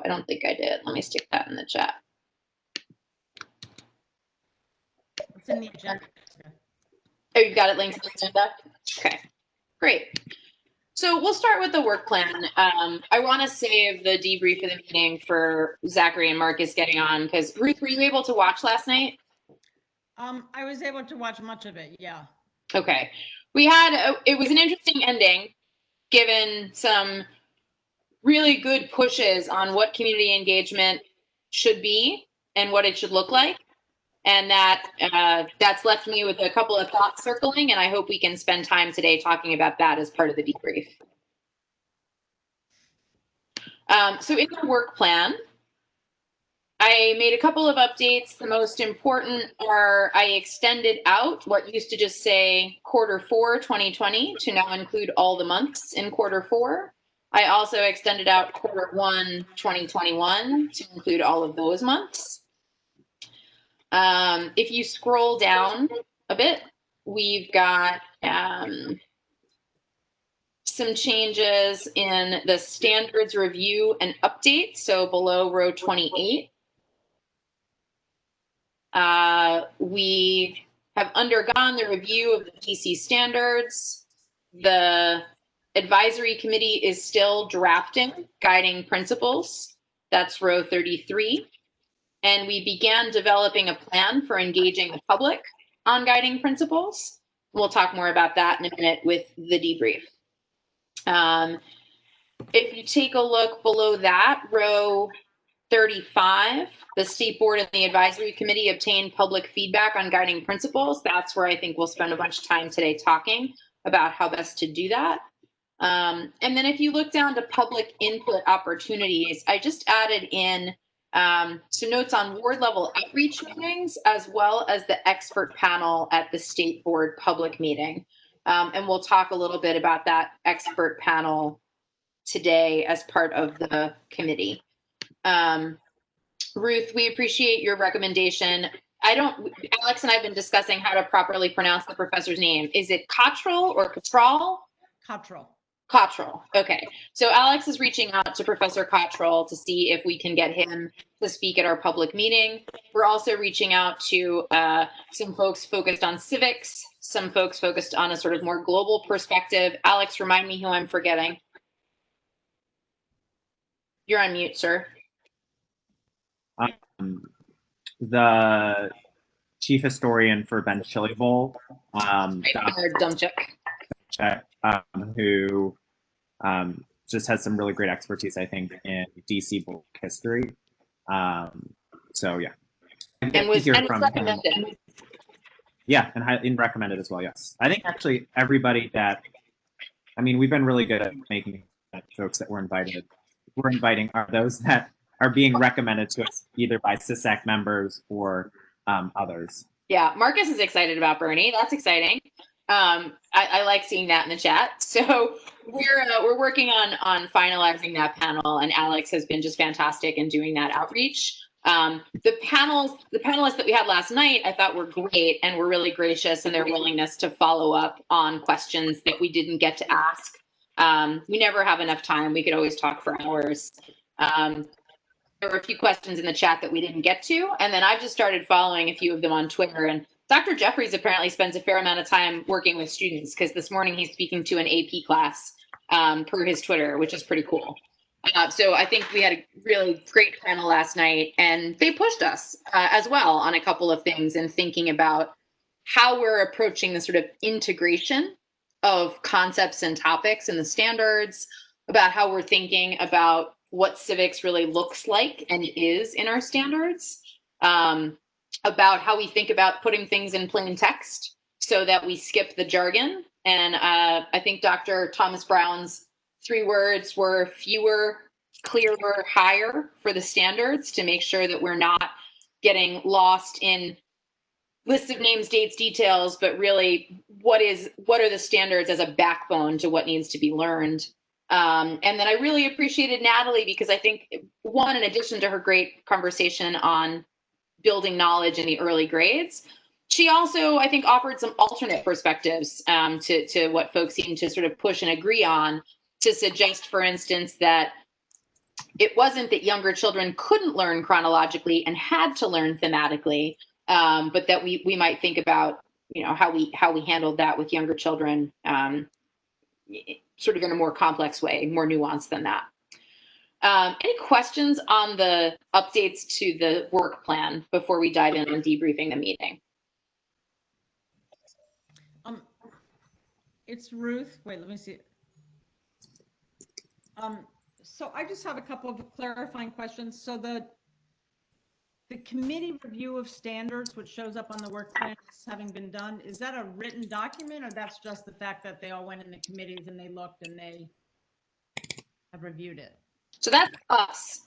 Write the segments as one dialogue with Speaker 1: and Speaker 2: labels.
Speaker 1: I don't think I did. Let me stick that in the chat.
Speaker 2: It's in the agenda.
Speaker 1: Oh, you've got it linked to the agenda? Okay, great. So we'll start with the work plan. I want to save the debrief of the meeting for Zachary and Marcus getting on, because Ruth, were you able to watch last night?
Speaker 2: I was able to watch much of it, yeah.
Speaker 1: Okay. It was an interesting ending, given some really good pushes on what community engagement should be and what it should look like. And that's left me with a couple of thoughts circling, and I hope we can spend time today talking about that as part of the debrief. So in the work plan, I made a couple of updates. The most important are I extended out what used to just say Q4 2020 to now include all the months in Q4. I also extended out Q1 2021 to include all of those months. If you scroll down a bit, we've got some changes in the standards review and update. So below row 28, we have undergone the review of the DC standards. The advisory committee is still drafting guiding principles. That's row 33. And we began developing a plan for engaging the public on guiding principles. We'll talk more about that in a minute with the debrief. If you take a look below that, row 35, the state board and the advisory committee obtained public feedback on guiding principles. That's where I think we'll spend a bunch of time today talking about how best to do that. And then if you look down to public input opportunities, I just added in some notes on ward level outreach meetings, as well as the expert panel at the state board public meeting. And we'll talk a little bit about that expert panel today as part of the committee. Ruth, we appreciate your recommendation. Alex and I have been discussing how to properly pronounce the professor's name. Is it Cottrell or Cottrell?
Speaker 2: Cottrell.
Speaker 1: Cottrell. Okay. So Alex is reaching out to Professor Cottrell to see if we can get him to speak at our public meeting. We're also reaching out to some folks focused on civics, some folks focused on a sort of more global perspective. Alex, remind me who I'm forgetting. You're on mute, sir.
Speaker 3: The chief historian for Ben Chili Bowl, who just has some really great expertise, I think, in DC book history. So yeah,
Speaker 1: and was recommended.
Speaker 3: Yeah, and recommended as well. Yes, I think actually everybody we've been really good at making folks that we're inviting are those that are being recommended to us either by CISAC members or others.
Speaker 1: Yeah, Marcus is excited about Bernie. That's exciting. I like seeing that in the chat. So we're working on finalizing that panel, and Alex has been just fantastic in doing that outreach. The panelists that we had last night, I thought were great and were really gracious in their willingness to follow up on questions that we didn't get to ask. We never have enough time. We could always talk for hours. There were a few questions in the chat that we didn't get to, and then I've just started following a few of them on Twitter. And Dr. Jeffries apparently spends a fair amount of time working with students, because this morning he's speaking to an AP class per his Twitter, which is pretty cool. So I think we had a really great panel last night, and they pushed us as well on a couple of things and thinking about how we're approaching the sort of integration of concepts and topics in the standards, about how we're thinking about what civics really looks like and is in our standards, about how we think about putting things in plain text so that we skip the jargon. And I think Dr. Thomas Brown's 3 words were fewer, clearer, higher for the standards, to make sure that we're not getting lost in lists of names, dates, details, but really what are the standards as a backbone to what needs to be learned. And then I really appreciated Natalie, because I think, one, in addition to her great conversation on building knowledge in the early grades, she also, I think, offered some alternate perspectives to what folks seem to sort of push and agree on, to suggest, for instance, that it wasn't that younger children couldn't learn chronologically and had to learn thematically, but that we might think about, how we handled that with younger children, sort of in a more complex way, more nuanced than that. Any questions on the updates to the work plan before we dive in on debriefing the meeting?
Speaker 2: It's Ruth. Wait, let me see. So I just have a couple of clarifying questions. So the committee review of standards, which shows up on the work plan having been done, is that a written document, or that's just the fact that they all went in the committees and they looked and they have reviewed it?
Speaker 1: So that's us.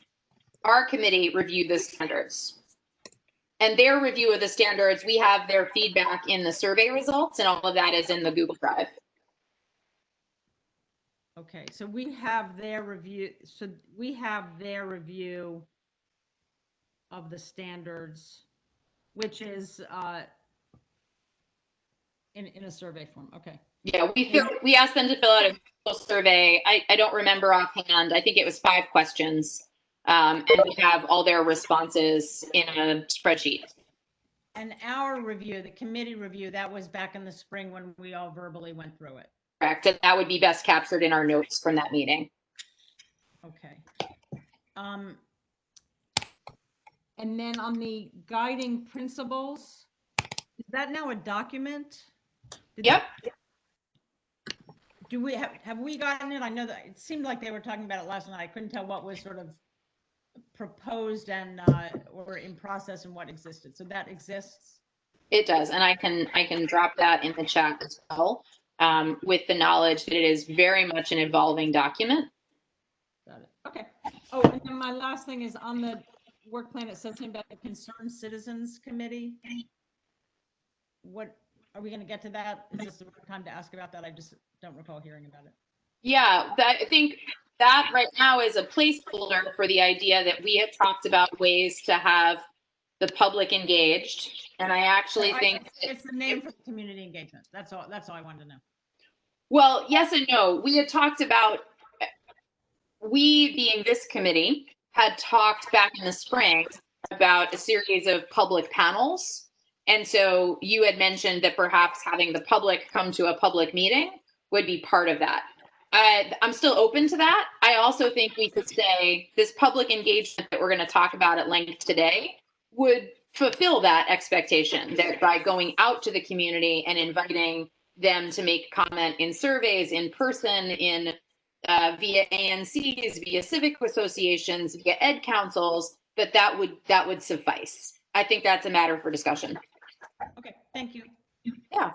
Speaker 1: Our committee reviewed the standards. And their review of the standards, we have their feedback in the survey results, and all of that is in the Google Drive.
Speaker 2: Okay, so we have their review. So we have their review of the standards, which is in a survey form. Okay.
Speaker 1: Yeah, we asked them to fill out a Google survey. I don't remember offhand. I think it was 5 questions. And we have all their responses in a spreadsheet.
Speaker 2: And our review, the committee review, that was back in the spring when we all verbally went through it.
Speaker 1: Correct. And that would be best captured in our notes from that meeting.
Speaker 2: Okay. And then on the guiding principles, is that now a document?
Speaker 1: Yep.
Speaker 2: Do we have we gotten it? I know that it seemed like they were talking about it last night. I couldn't tell what was sort of proposed and or in process and what existed. So that exists.
Speaker 1: It does, and I can drop that in the chat as well, with the knowledge that it is very much an evolving document.
Speaker 2: Got it. Okay. Oh, and then my last thing is on the work plan. It says something about the Concerned Citizens Committee. What are we going to get to that? Is this the right time to ask about that? I just don't recall hearing about it.
Speaker 1: Yeah, I think that right now is a placeholder for the idea that we have talked about ways to have the public engaged, and I actually think
Speaker 2: it's the name for the community engagement. That's all I wanted to know.
Speaker 1: Well, yes and no. We had talked about, we being this committee, had talked back in the spring about a series of public panels. And so you had mentioned that perhaps having the public come to a public meeting would be part of that. I'm still open to that. I also think we could say this public engagement that we're going to talk about at length today would fulfill that expectation, that by going out to the community and inviting them to make comment in surveys, in person, in via ANCs, via civic associations, via ed councils, that would suffice. I think that's a matter for discussion.
Speaker 2: Okay, thank you.
Speaker 1: Yeah.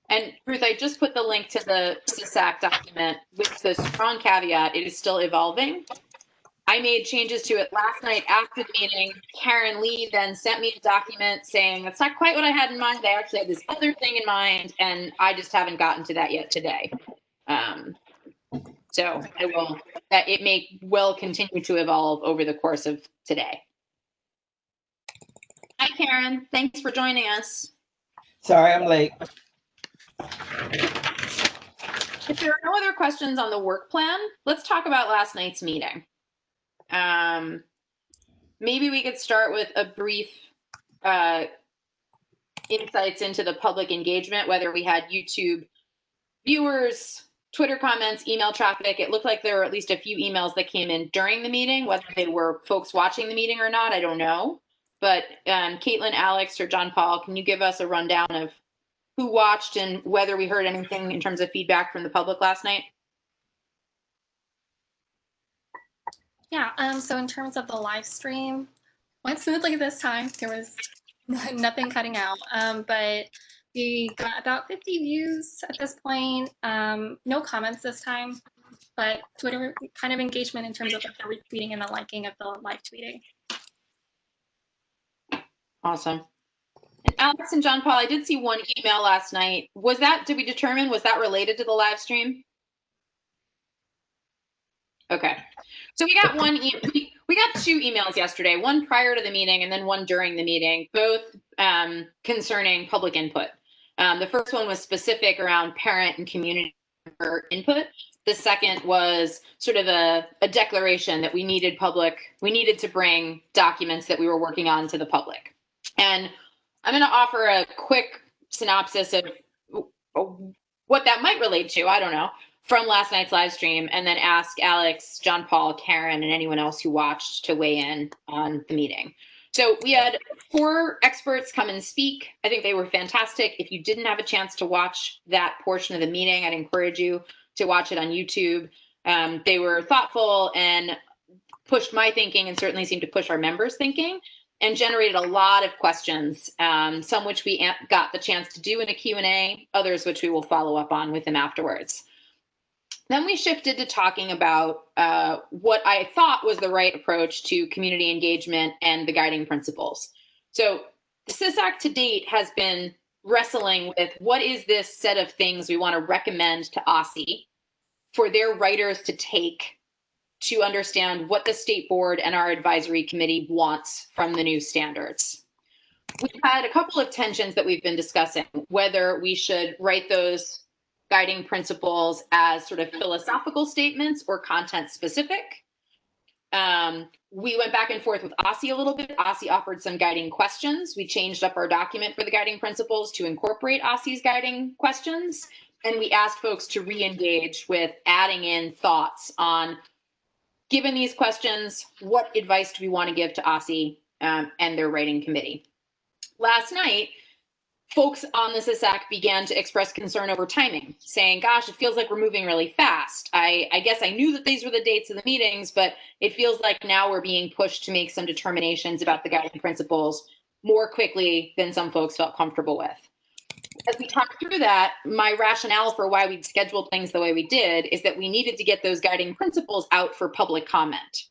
Speaker 1: And Ruth, I just put the link to the SAC document with the strong caveat, it is still evolving. I made changes to it last night after the meeting. Karen Lee then sent me a document saying, that's not quite what I had in mind. I actually had this other thing in mind, and I just haven't gotten to that yet today. So it may well continue to evolve over the course of today. Hi, Karen. Thanks for joining us.
Speaker 4: Sorry, I'm late.
Speaker 1: If there are no other questions on the work plan, let's talk about last night's meeting. Maybe we could start with a brief insights into the public engagement, whether we had YouTube viewers, Twitter comments, email traffic. It looked like there were at least a few emails that came in during the meeting, whether they were folks watching the meeting or not, I don't know. But Caitlin, Alex, or John Paul, can you give us a rundown of who watched and whether we heard anything in terms of feedback from the public last night?
Speaker 5: Yeah, so in terms of the live stream, went smoothly this time. There was nothing cutting out, but we got about 50 views at this point. No comments this time, but Twitter kind of engagement in terms of like the retweeting and the liking of the live tweeting.
Speaker 1: Awesome. And Alex and John Paul, I did see one email last night. Did we determine, was that related to the live stream? Okay. So we got we got 2 emails yesterday, one prior to the meeting and then one during the meeting, both concerning public input. The first one was specific around parent and community input. The second was sort of a declaration that we needed to bring documents that we were working on to the public. And I'm going to offer a quick synopsis of what that might relate to, I don't know, from last night's live stream, and then ask Alex, John Paul, Karen, and anyone else who watched to weigh in on the meeting. So we had 4 experts come and speak. I think they were fantastic. If you didn't have a chance to watch that portion of the meeting, I'd encourage you to watch it on YouTube. They were thoughtful and pushed my thinking, and certainly seemed to push our members' thinking, and generated a lot of questions, some which we got the chance to do in a Q&A, others which we will follow up on with them afterwards. Then we shifted to talking about what I thought was the right approach to community engagement and the guiding principles. So the SISAC to date has been wrestling with what is this set of things we want to recommend to OSSE for their writers to take to understand what the state board and our advisory committee wants from the new standards. We've had a couple of tensions that we've been discussing, whether we should write those guiding principles as sort of philosophical statements or content specific. We went back and forth with OSSE a little bit. OSSE offered some guiding questions. We changed up our document for the guiding principles to incorporate OSSE's guiding questions. And we asked folks to re-engage with adding in thoughts on, given these questions, what advice do we want to give to OSSE and their writing committee? Last night, folks on the SISAC began to express concern over timing, saying, gosh, it feels like we're moving really fast. I guess I knew that these were the dates of the meetings, but it feels like now we're being pushed to make some determinations about the guiding principles more quickly than some folks felt comfortable with. As we talked through that, my rationale for why we'd scheduled things the way we did is that we needed to get those guiding principles out for public comment.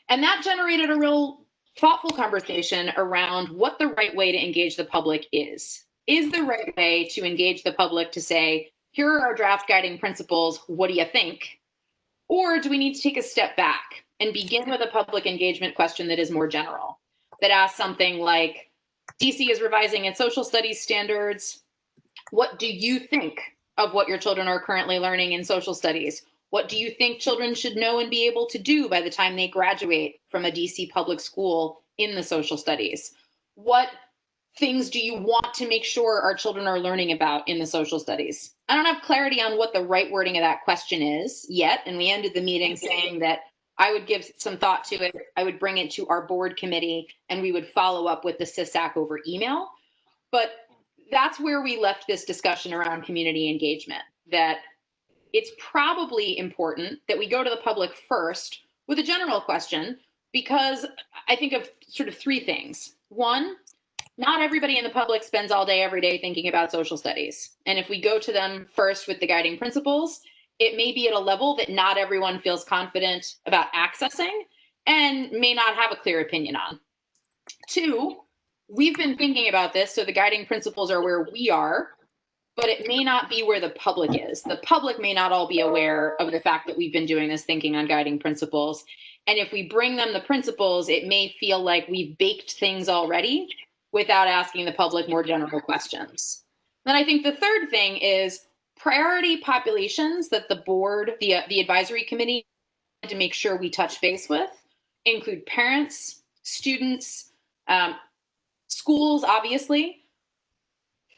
Speaker 1: And that generated a real thoughtful conversation around what the right way to engage the public is. Is the right way to engage the public to say, here are our draft guiding principles, what do you think? Or do we need to take a step back and begin with a public engagement question that is more general, that asks something like, DC is revising its social studies standards. What do you think of what your children are currently learning in social studies? What do you think children should know and be able to do by the time they graduate from a DC public school in the social studies? What things do you want to make sure our children are learning about in the social studies? I don't have clarity on what the right wording of that question is yet, and we ended the meeting saying that I would give some thought to it, I would bring it to our board committee, and we would follow up with the SISAC over email. But that's where we left this discussion around community engagement, that it's probably important that we go to the public first with a general question, because I think of sort of 3 things. 1, not everybody in the public spends all day, every day thinking about social studies. And if we go to them first with the guiding principles, it may be at a level that not everyone feels confident about accessing and may not have a clear opinion on. 2, we've been thinking about this, so the guiding principles are where we are, but it may not be where the public is. The public may not all be aware of the fact that we've been doing this thinking on guiding principles. And if we bring them the principles, it may feel like we've baked things already without asking the public more general questions. Then I think the third thing is priority populations that the board, the advisory committee, to make sure we touch base with include parents, students, schools, obviously,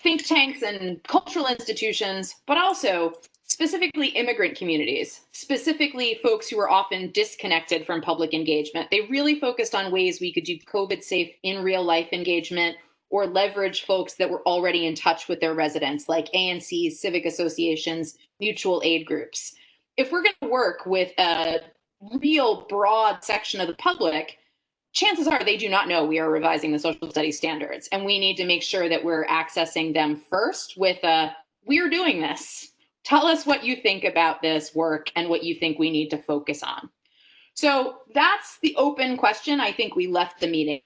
Speaker 1: think tanks and cultural institutions, but also specifically immigrant communities, specifically folks who are often disconnected from public engagement. They really focused on ways we could do COVID-safe in real life engagement or leverage folks that were already in touch with their residents, like ANCs, civic associations, mutual aid groups. If we're going to work with a real broad section of the public, chances are they do not know we are revising the social studies standards, and we need to make sure that we're accessing them first with a, we're doing this. Tell us what you think about this work and what you think we need to focus on. So that's the open question. I think we left the meeting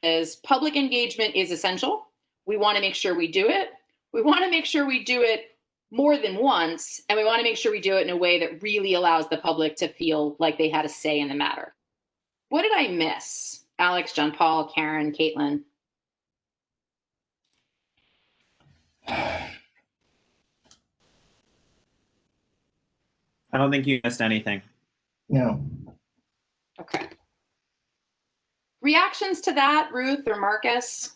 Speaker 1: is public engagement is essential. We want to make sure we do it. We want to make sure we do it more than once, and we want to make sure we do it in a way that really allows the public to feel like they had a say in the matter. What did I miss? Alex, John Paul, Karen, Caitlin.
Speaker 3: I don't think you missed anything.
Speaker 4: No.
Speaker 1: Okay. Reactions to that, Ruth or Marcus?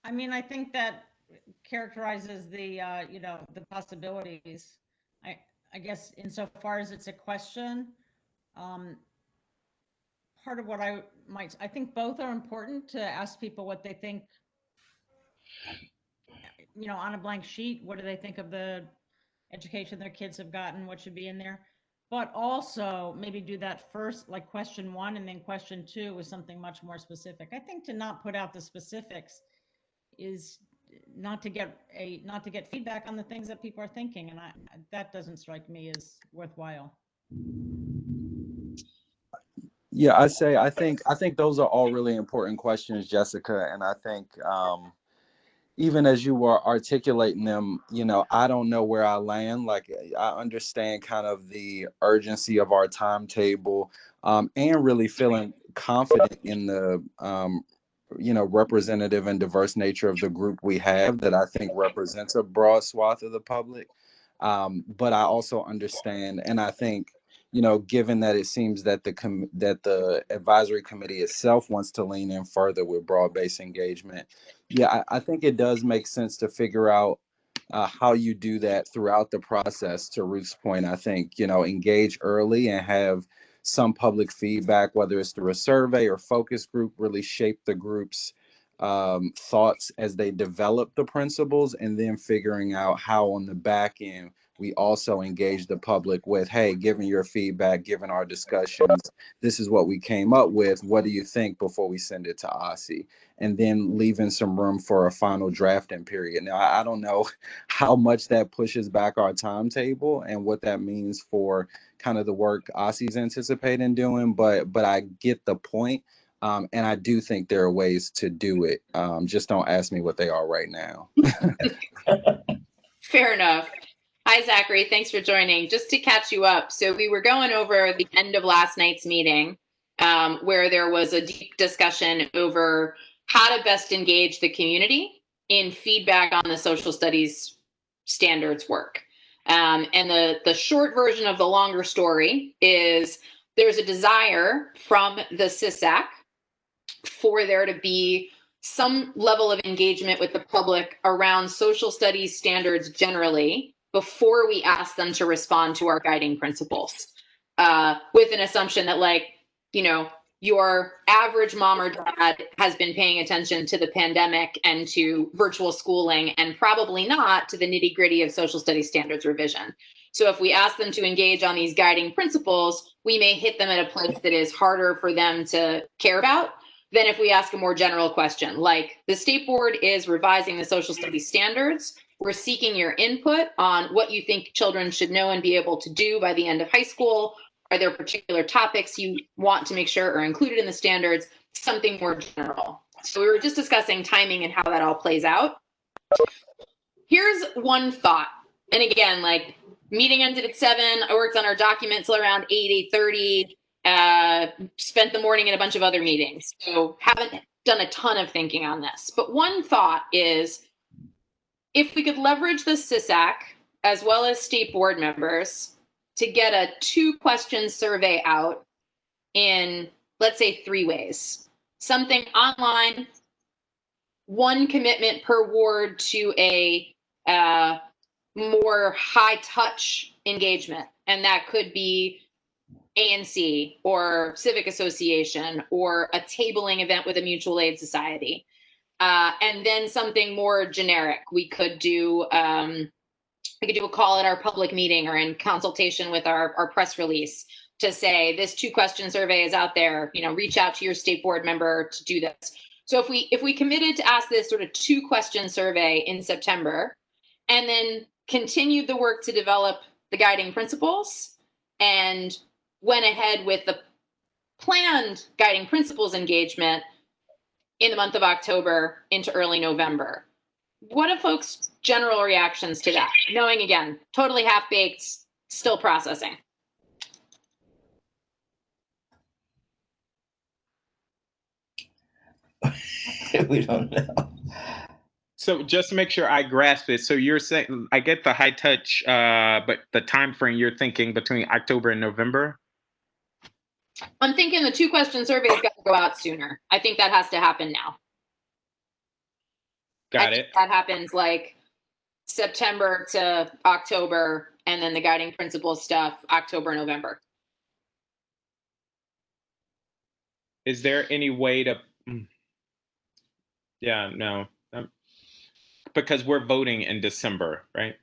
Speaker 2: I mean, I think that characterizes the, the possibilities. I guess insofar as it's a question, part of what I think both are important to ask people what they think, on a blank sheet. What do they think of the education their kids have gotten? What should be in there? But also maybe do that first, like question 1, and then question 2 with something much more specific. I think to not put out the specifics is not to get feedback on the things that people are thinking, and that doesn't strike me as worthwhile.
Speaker 6: Yeah, I think those are all really important questions, Jessica, and I think even as you were articulating them, I don't know where I land. Like, I understand kind of the urgency of our timetable, and really feeling confident in the representative and diverse nature of the group we have, that I think represents a broad swath of the public. But I also understand, and I think, given that it seems that the advisory committee itself wants to lean in further with broad-based engagement, yeah, I think it does make sense to figure out how you do that throughout the process. To Ruth's point, I think, engage early and have some public feedback, whether it's through a survey or focus group, really shape the group's thoughts as they develop the principles, and then figuring out how on the back end we also engage the public with, hey, given your feedback, given our discussions, this is what we came up with. What do you think, before we send it to OSSI? And then leaving some room for a final drafting period. Now, I don't know how much that pushes back our timetable and what that means for kind of the work OSSI's anticipating doing, but I get the point. And I do think there are ways to do it. Just don't ask me what they are right now.
Speaker 1: Fair enough. Hi, Zachary. Thanks for joining. Just to catch you up. So we were going over the end of last night's meeting, where there was a deep discussion over how to best engage the community in feedback on the social studies standards work. And the short version of the longer story is there's a desire from the SISAC for there to be some level of engagement with the public around social studies standards generally before we ask them to respond to our guiding principles, with an assumption that, like, your average mom or dad has been paying attention to the pandemic and to virtual schooling, and probably not to the nitty gritty of social studies standards revision. So if we ask them to engage on these guiding principles, we may hit them at a place that is harder for them to care about than if we ask a more general question, like, the state board is revising the social studies standards. We're seeking your input on what you think children should know and be able to do by the end of high school. Are there particular topics you want to make sure are included in the standards? Something more general. So we were just discussing timing and how that all plays out. Here's one thought. And again, like, meeting ended at 7. I worked on our documents till around 8:30. Spent the morning in a bunch of other meetings. So haven't done a ton of thinking on this. But one thought is, if we could leverage the SISAC as well as state board members to get a 2-question survey out in, let's say, 3 ways. Something online, 1 commitment per ward to a more high-touch engagement. And that could be ANC or civic association or a tabling event with a mutual aid society. And then something more generic. We could do a call at our public meeting or in consultation with our press release to say, this 2-question survey is out there, reach out to your state board member to do this. So if we committed to ask this sort of 2-question survey in September, and then continued the work to develop the guiding principles, and went ahead with the planned guiding principles engagement in the month of October into early November. What are folks' general reactions to that? Knowing, again, totally half-baked, still processing.
Speaker 4: We don't know.
Speaker 7: So just to make sure I grasp it, so you're saying, I get the high touch, but the time frame you're thinking between October and November?
Speaker 1: I'm thinking the 2-question survey has got to go out sooner. I think that has to happen now.
Speaker 7: Got it.
Speaker 1: That happens like September to October, and then the guiding principles stuff, October, November.
Speaker 7: Is there any way to? Yeah, no, because we're voting in December, right?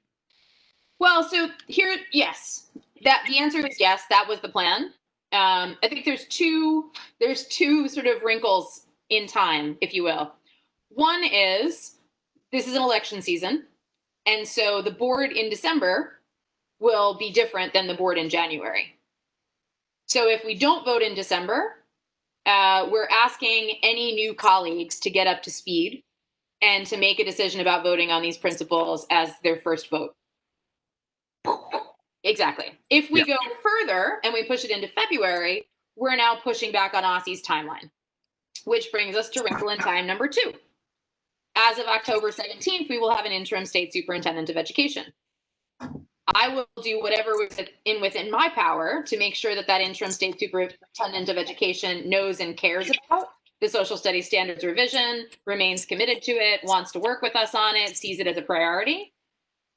Speaker 1: Well, so here, yes, the answer is yes. That was the plan. I think there's two sort of wrinkles in time, if you will. One is this is an election season, and so the board in December will be different than the board in January. So if we don't vote in December, we're asking any new colleagues to get up to speed and to make a decision about voting on these principles as their first vote. Exactly. If we go further and we push it into February, we're now pushing back on OSCE's timeline, which brings us to wrinkle in time number 2. As of October 17th, we will have an interim state superintendent of education. I will do whatever within my power to make sure that interim state superintendent of education knows and cares about the social studies standards revision, remains committed to it, wants to work with us on it, sees it as a priority.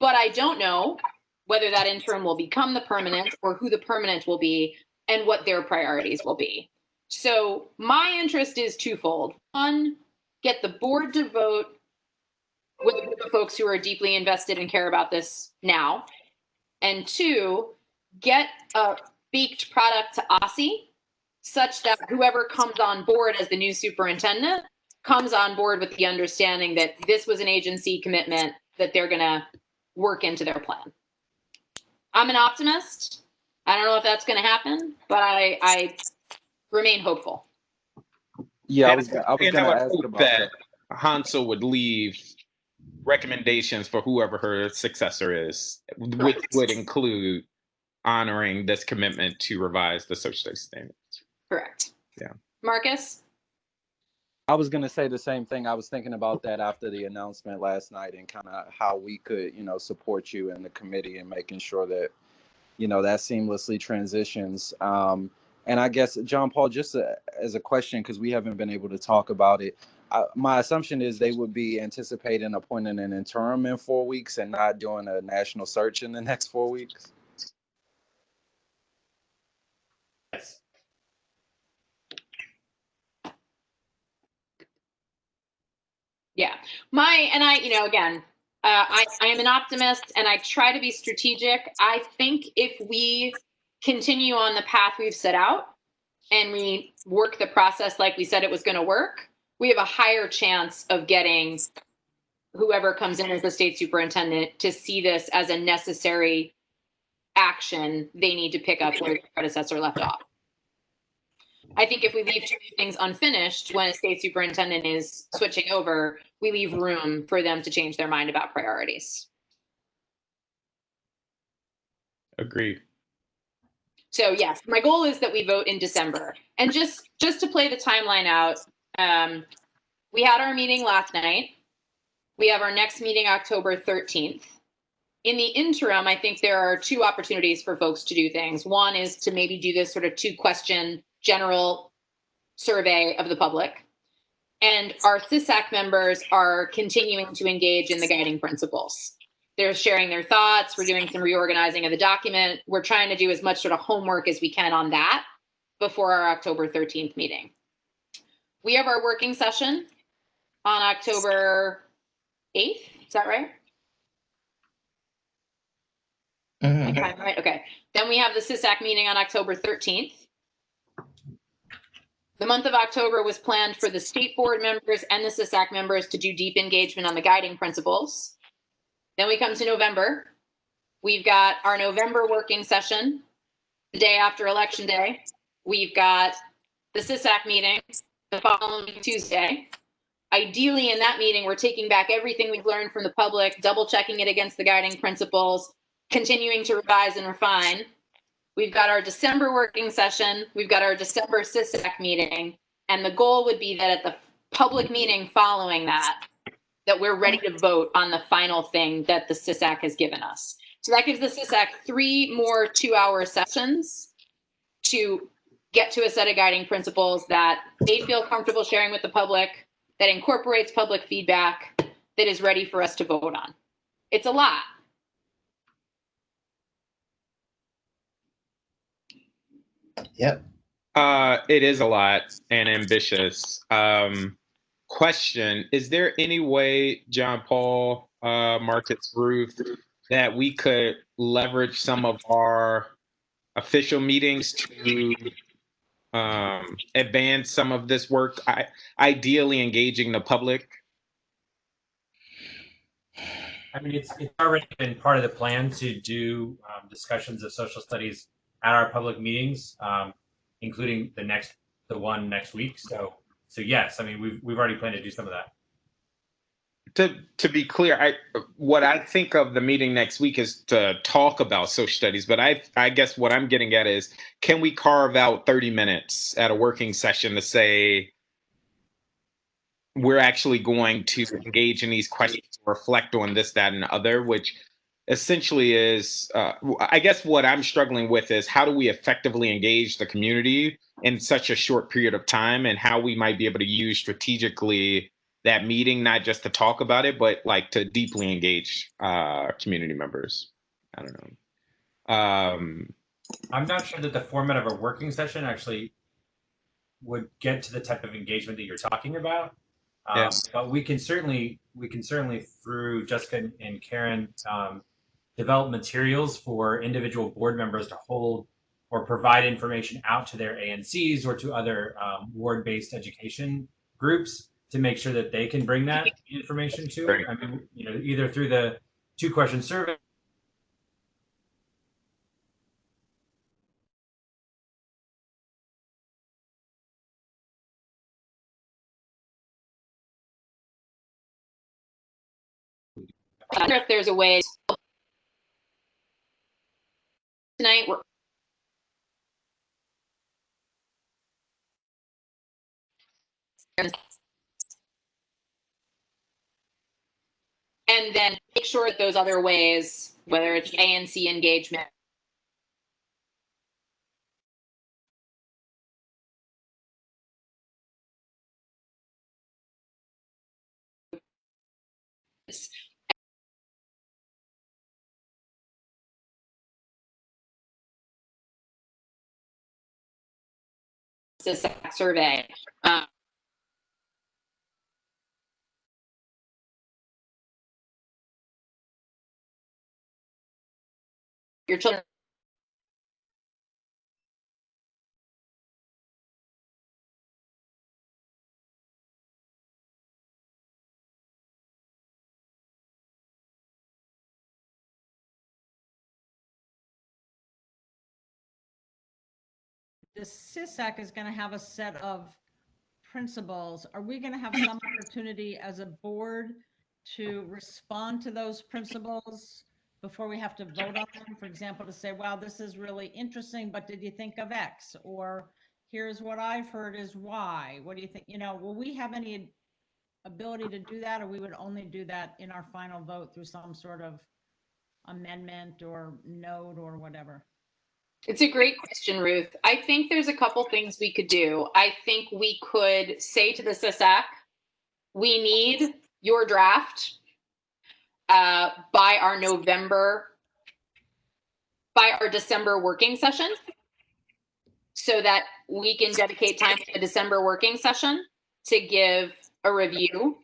Speaker 1: But I don't know whether that interim will become the permanent or who the permanent will be and what their priorities will be. So my interest is twofold. One, get the board to vote with a group of folks who are deeply invested and care about this now. And 2, get a baked product to OSCE such that whoever comes on board as the new superintendent comes on board with the understanding that this was an agency commitment that they're going to work into their plan. I'm an optimist. I don't know if that's going to happen, but I remain hopeful.
Speaker 6: Yeah, I was going to
Speaker 7: would
Speaker 6: ask
Speaker 7: hope
Speaker 6: about
Speaker 7: that Hansel would leave recommendations for whoever her successor is, which would include honoring this commitment to revise the social studies standards.
Speaker 1: Correct.
Speaker 7: Yeah.
Speaker 1: Marcus?
Speaker 6: I was going to say the same thing. I was thinking about that after the announcement last night and kind of how we could, support you in the committee and making sure that, that seamlessly transitions. And I guess, John Paul, just as a question, because we haven't been able to talk about it, my assumption is they would be anticipating appointing an interim in 4 weeks and not doing a national search in the next 4 weeks.
Speaker 7: Yes.
Speaker 1: Yeah. I am an optimist and I try to be strategic. I think if we continue on the path we've set out and we work the process like we said it was going to work, we have a higher chance of getting whoever comes in as the state superintendent to see this as a necessary action they need to pick up where the predecessor left off. I think if we leave too many things unfinished when a state superintendent is switching over, we leave room for them to change their mind about priorities.
Speaker 7: Agreed.
Speaker 1: So yes, my goal is that we vote in December. And just to play the timeline out, we had our meeting last night. We have our next meeting October 13th. In the interim, I think there are 2 opportunities for folks to do things. One is to maybe do this sort of 2-question general survey of the public. And our CISAC members are continuing to engage in the guiding principles. They're sharing their thoughts. We're doing some reorganizing of the document. We're trying to do as much sort of homework as we can on that before our October 13th meeting. We have our working session on October 8th. Is that right?
Speaker 4: Mhm.
Speaker 1: Right. Okay. Then we have the CISAC meeting on October 13th. The month of October was planned for the state board members and the CISAC members to do deep engagement on the guiding principles. Then we come to November. We've got our November working session the day after Election Day. We've got the CISAC meeting the following Tuesday. Ideally, in that meeting, we're taking back everything we've learned from the public, double checking it against the guiding principles, continuing to revise and refine. We've got our December working session. We've got our December CISAC meeting. And the goal would be that at the public meeting following that, that we're ready to vote on the final thing that the SISAC has given us. So that gives the SISAC 3 more 2-hour sessions to get to a set of guiding principles that they feel comfortable sharing with the public, that incorporates public feedback, that is ready for us to vote on. It's a lot.
Speaker 4: Yep.
Speaker 7: It is a lot and ambitious. Question, is there any way, John Paul, Marcus, Ruth, that we could leverage some of our official meetings to advance some of this work, ideally engaging the public?
Speaker 8: I mean, it's already been part of the plan to do discussions of social studies at our public meetings, including the one next week. So yes, I mean, we've already planned to do some of that.
Speaker 7: To be clear, what I think of the meeting next week is to talk about social studies, but I guess what I'm getting at is, can we carve out 30 minutes at a working session to say we're actually going to engage in these questions, reflect on this, that, and the other, which essentially is, I guess what I'm struggling with is how do we effectively engage the community in such a short period of time, and how we might be able to use strategically that meeting, not just to talk about it, but like to deeply engage community members. I don't know.
Speaker 8: I'm not sure that the format of a working session actually would get to the type of engagement that you're talking about.
Speaker 7: Yes.
Speaker 8: But we can certainly through Jessica and Karen develop materials for individual board members to hold or provide information out to their ANCs or to other ward-based education groups to make sure that they can bring that information to.
Speaker 7: Right.
Speaker 8: I mean, either through the 2-question survey.
Speaker 1: I wonder if there's a way tonight we're and then make sure that those other ways, whether it's ANC engagement, survey. Your children.
Speaker 2: The SISAC is going to have a set of principles. Are we going to have some opportunity as a board to respond to those principles before we have to vote on them? For example, to say, wow, this is really interesting, but did you think of X? Or here's what I've heard is Y. What do you think? Will we have any ability to do that, or we would only do that in our final vote through some sort of amendment or note or whatever?
Speaker 1: It's a great question, Ruth. I think there's a couple things we could do. I think we could say to the SISAC, we need your draft by our December working session, so that we can dedicate time to the December working session to give a review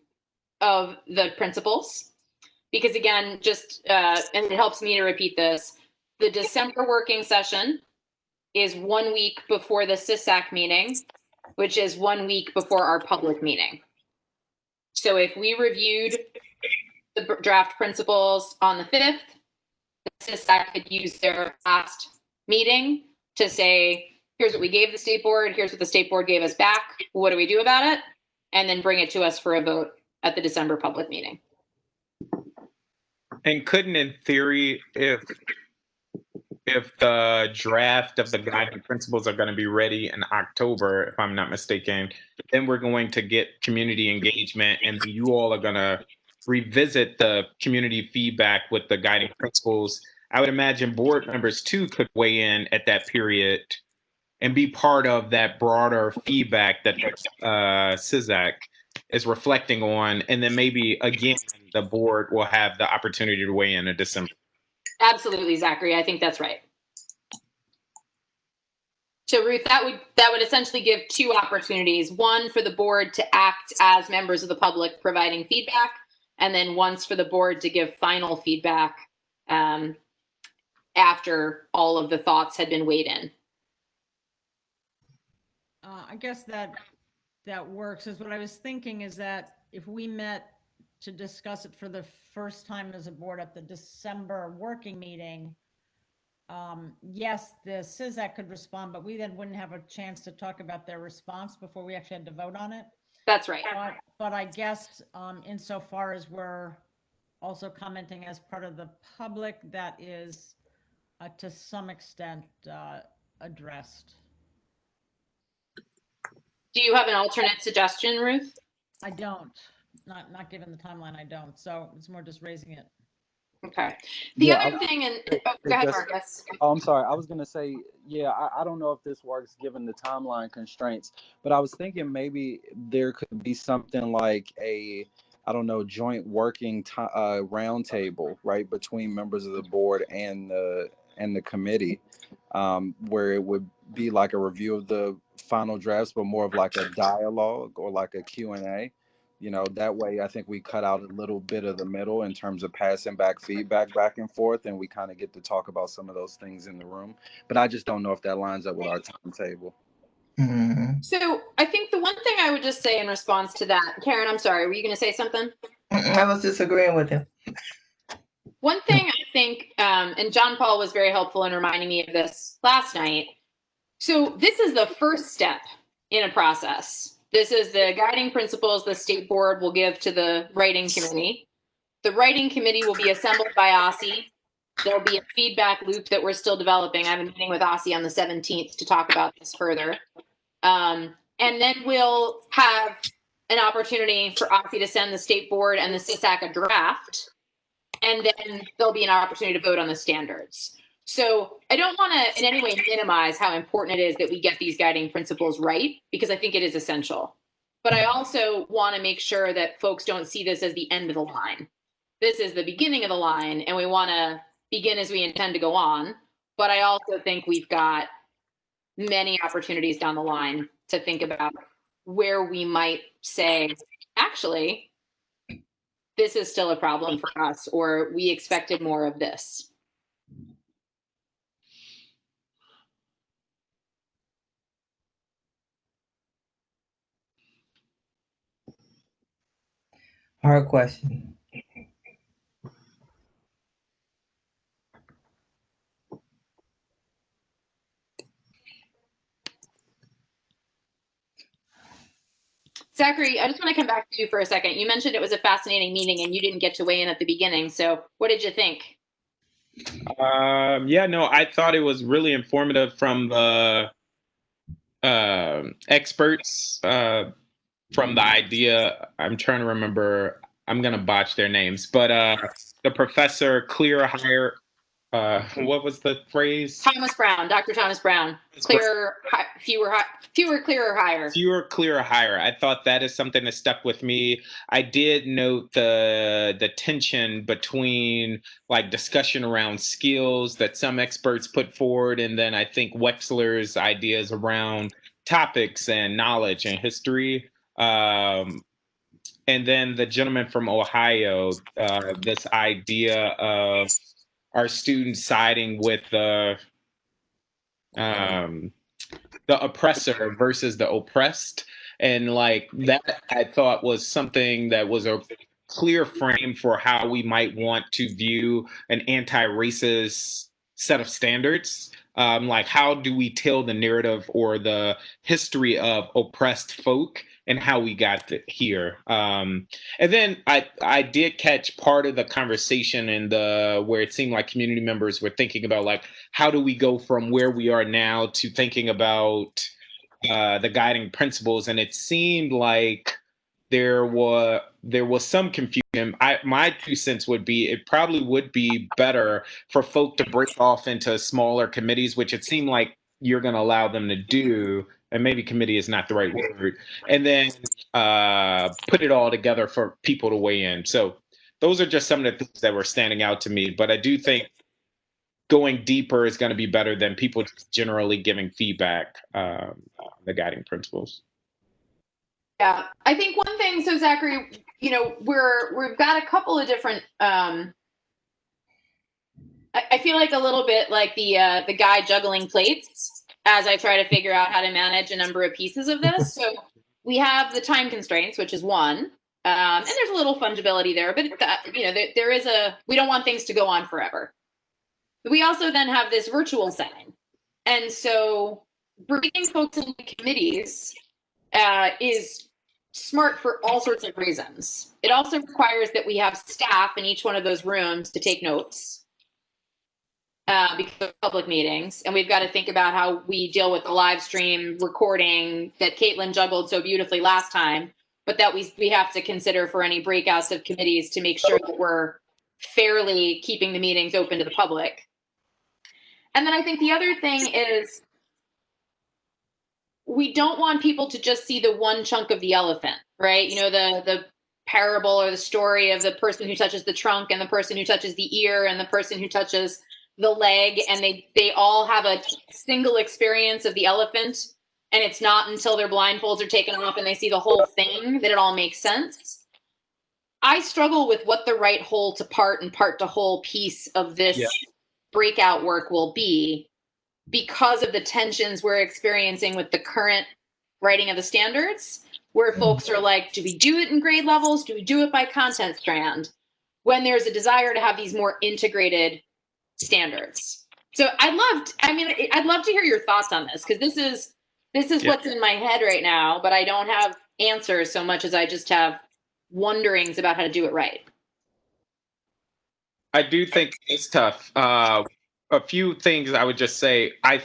Speaker 1: of the principles. Because again, and it helps me to repeat this, the December working session is 1 week before the SISAC meeting, which is 1 week before our public meeting. So if we reviewed the draft principles on the 5th, the SISAC could use their last meeting to say, here's what we gave the state board, here's what the state board gave us back, what do we do about it? And then bring it to us for a vote at the December public meeting.
Speaker 7: And couldn't, in theory, if the draft of the guiding principles are going to be ready in October, if I'm not mistaken, then we're going to get community engagement, and you all are going to revisit the community feedback with the guiding principles, I would imagine board members too could weigh in at that period and be part of that broader feedback that CISAC is reflecting on. And then maybe, again, the board will have the opportunity to weigh in December.
Speaker 1: Absolutely, Zachary. I think that's right. So Ruth, that would essentially give two opportunities. One for the board to act as members of the public providing feedback, and then once for the board to give final feedback after all of the thoughts had been weighed in.
Speaker 2: I guess that works. Is what I was thinking is that if we met to discuss it for the first time as a board at the December working meeting, yes, the CISAC could respond, but we then wouldn't have a chance to talk about their response before we actually had to vote on it.
Speaker 1: That's right.
Speaker 2: But I guess insofar as we're also commenting as part of the public, that is to some extent addressed.
Speaker 1: Do you have an alternate suggestion, Ruth?
Speaker 2: I don't. Not given the timeline, I don't. So it's more just raising it.
Speaker 1: Okay. The other thing, and go ahead,
Speaker 6: just-
Speaker 1: Marcus.
Speaker 6: Oh, I'm sorry. I was going to say, yeah, I don't know if this works given the timeline constraints, but I was thinking maybe there could be something like a, I don't know, joint working roundtable, right, between members of the board and the committee, where it would be like a review of the final drafts, but more of like a dialogue or like a Q&A. You know, that way I think we cut out a little bit of the middle in terms of passing back feedback back and forth, and we kind of get to talk about some of those things in the room. But I just don't know if that lines up with our timetable.
Speaker 4: Mm-hmm.
Speaker 1: So I think the one thing I would just say in response to that, Karen, I'm sorry, were you going to say something?
Speaker 4: I was disagreeing with him.
Speaker 1: One thing I think, and John Paul was very helpful in reminding me of this last night. So this is the first step in a process. This is the guiding principles the state board will give to the writing committee. The writing committee will be assembled by OSSI. There'll be a feedback loop that we're still developing. I have a meeting with OSSI on the 17th to talk about this further. And then we'll have an opportunity for OSSI to send the state board and the CISAC a draft. And then there'll be an opportunity to vote on the standards. So I don't want to in any way minimize how important it is that we get these guiding principles right, because I think it is essential. But I also want to make sure that folks don't see this as the end of the line. This is the beginning of the line, and we want to begin as we intend to go on. But I also think we've got many opportunities down the line to think about where we might say, actually, this is still a problem for us, or we expected more of this.
Speaker 4: Hard question.
Speaker 1: Zachary, I just want to come back to you for a second. You mentioned it was a fascinating meeting and you didn't get to weigh in at the beginning. So what did you think?
Speaker 7: Yeah, no, I thought it was really informative from the experts, from the idea. I'm trying to remember, I'm going to botch their names, but the professor, clear, higher, what was the phrase?
Speaker 1: Thomas Brown, Dr. Thomas Brown. Clearer, fewer, clearer, higher.
Speaker 7: Fewer, clearer, higher. I thought that is something that stuck with me. I did note the tension between like discussion around skills that some experts put forward, and then I think Wexler's ideas around topics and knowledge and history. And then the gentleman from Ohio, this idea of our students siding with the oppressor versus the oppressed, and like that I thought was something that was a clear frame for how we might want to view an anti-racist set of standards. Like, how do we tell the narrative or the history of oppressed folk and how we got here? And then I did catch part of the conversation in where it seemed like community members were thinking about like, how do we go from where we are now to thinking about the guiding principles? And it seemed like there was some confusion. My 2 cents would be it probably would be better for folk to break off into smaller committees, which it seemed like you're going to allow them to do, and maybe committee is not the right word, and then put it all together for people to weigh in. So those are just some of the things that were standing out to me. But I do think going deeper is going to be better than people just generally giving feedback on the guiding principles.
Speaker 1: Yeah, I think one thing, so Zachary, you know, we've got a couple of different, I feel like a little bit like the guy juggling plates as I try to figure out how to manage a number of pieces of this. So we have the time constraints, which is one, and there's a little fungibility there, but you know, there is we don't want things to go on forever. We also then have this virtual setting. And so bringing folks into committees is smart for all sorts of reasons. It also requires that we have staff in each one of those rooms to take notes because of public meetings. And we've got to think about how we deal with the live stream recording that Caitlin juggled so beautifully last time, but that we have to consider for any breakouts of committees to make sure that we're fairly keeping the meetings open to the public. And then I think the other thing is we don't want people to just see the one chunk of the elephant, right? You know, the parable or the story of the person who touches the trunk and the person who touches the ear and the person who touches the leg, and they all have a single experience of the elephant, and it's not until their blindfolds are taken off and they see the whole thing that it all makes sense. I struggle with what the right whole to part and part to whole piece of this breakout work will be, because of the tensions we're experiencing with the current writing of the standards, where folks are like, do we do it in grade levels? Do we do it by content strand? When there's a desire to have these more integrated standards. So I'd love to hear your thoughts on this, because this is what's in my head right now, but I don't have answers so much as I just have wonderings about how to do it right.
Speaker 7: I do think it's tough. A few things I would just say. I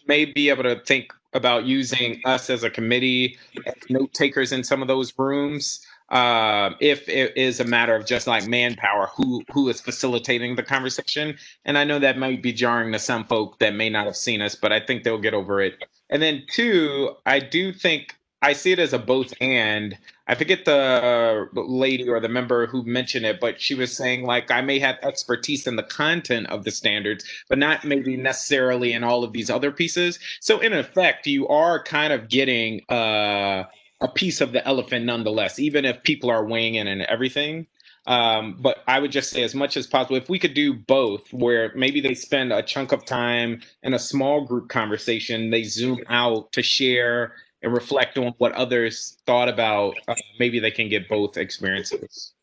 Speaker 7: may be able to think about using us as a committee as note takers in some of those rooms. If it is a matter of just like manpower, who is facilitating the conversation. And I know that might be jarring to some folk that may not have seen us, but I think they'll get over it. And then two, I do think I see it as a both and. I forget the lady or the member who mentioned it, but she was saying like I may have expertise in the content of the standards, but not maybe necessarily in all of these other pieces. So in effect, you are kind of getting a piece of the elephant nonetheless, even if people are weighing in and everything. But I would just say as much as possible, if we could do both, where maybe they spend a chunk of time in a small group conversation, they zoom out to share and reflect on what others thought about, maybe they can get both experiences.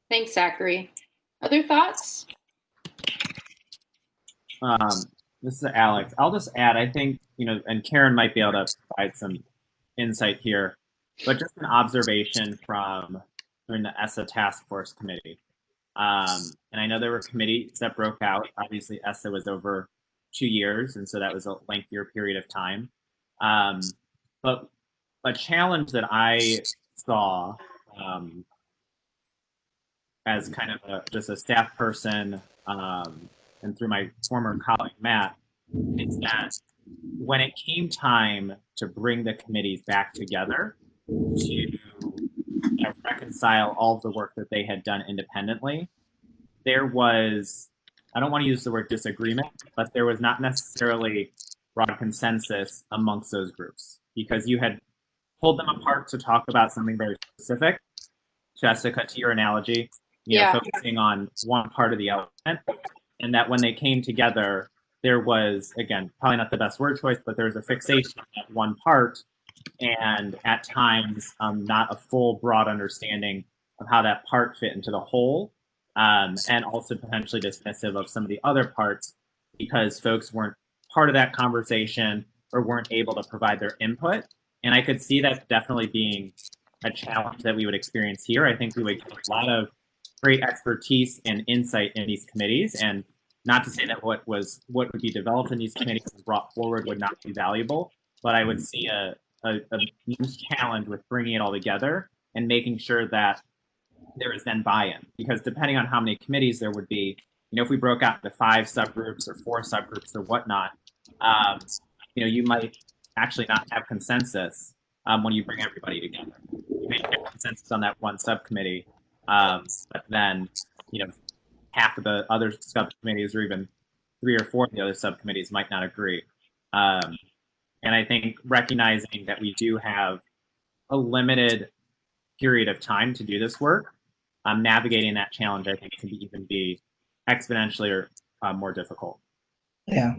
Speaker 1: Thanks, Zachary. Other thoughts?
Speaker 3: This is Alex. I'll just add, I think, you know, and Karen might be able to provide some insight here, but just an observation from during the ESSA Task Force Committee. And I know there were committees that broke out. Obviously, ESSA was over 2 years, and so that was a lengthier period of time. But a challenge that I saw as kind of just a staff person and through my former colleague Matt, is that when it came time to bring the committees back together to reconcile all of the work that they had done independently, there was, I don't want to use the word disagreement, but there was not necessarily broad consensus amongst those groups, because you had pulled them apart to talk about something very specific. Jessica, to your analogy, you know, focusing on one part of the elephant, and that when they came together, there was, again, probably not the best word choice, but there was a fixation on that one part, and at times not a full, broad understanding of how that part fit into the whole. And also potentially dismissive of some of the other parts because folks weren't part of that conversation or weren't able to provide their input. And I could see that definitely being a challenge that we would experience here. I think we would get a lot of great expertise and insight in these committees, and not to say that what would be developed in these committees and brought forward would not be valuable, but I would see a a huge challenge with bringing it all together and making sure that there is then buy-in, because depending on how many committees there would be, if we broke out into 5 subgroups or 4 subgroups or whatnot, you might actually not have consensus when you bring everybody together. You may have consensus on that one subcommittee, but then, half of the other subcommittees, or even 3 or 4 of the other subcommittees, might not agree. And I think recognizing that we do have a limited period of time to do this work, navigating that challenge, I think, can even be exponentially or more difficult.
Speaker 4: Yeah,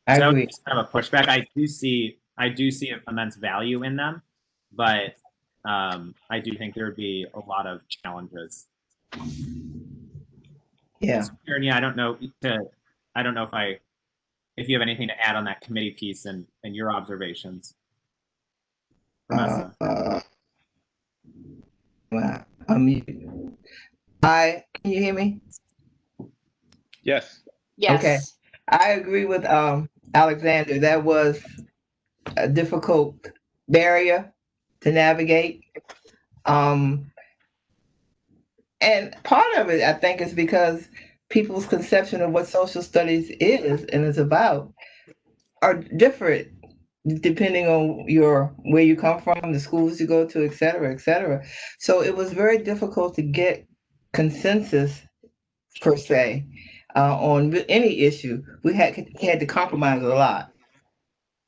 Speaker 4: I agree.
Speaker 3: It's kind of a pushback. I do see immense value in them, but I do think there would be a lot of challenges.
Speaker 4: Yeah.
Speaker 3: Karen, I don't know if you have anything to add on that committee piece and your observations.
Speaker 4: Well, can you hear me?
Speaker 7: Yes.
Speaker 1: Yes.
Speaker 4: Okay. I agree with Alexander. That was a difficult barrier to navigate. And part of it, I think, is because people's conception of what social studies is and is about are different depending on where you come from, the schools you go to, et cetera, et cetera. So it was very difficult to get consensus per se on any issue. We had to compromise a lot.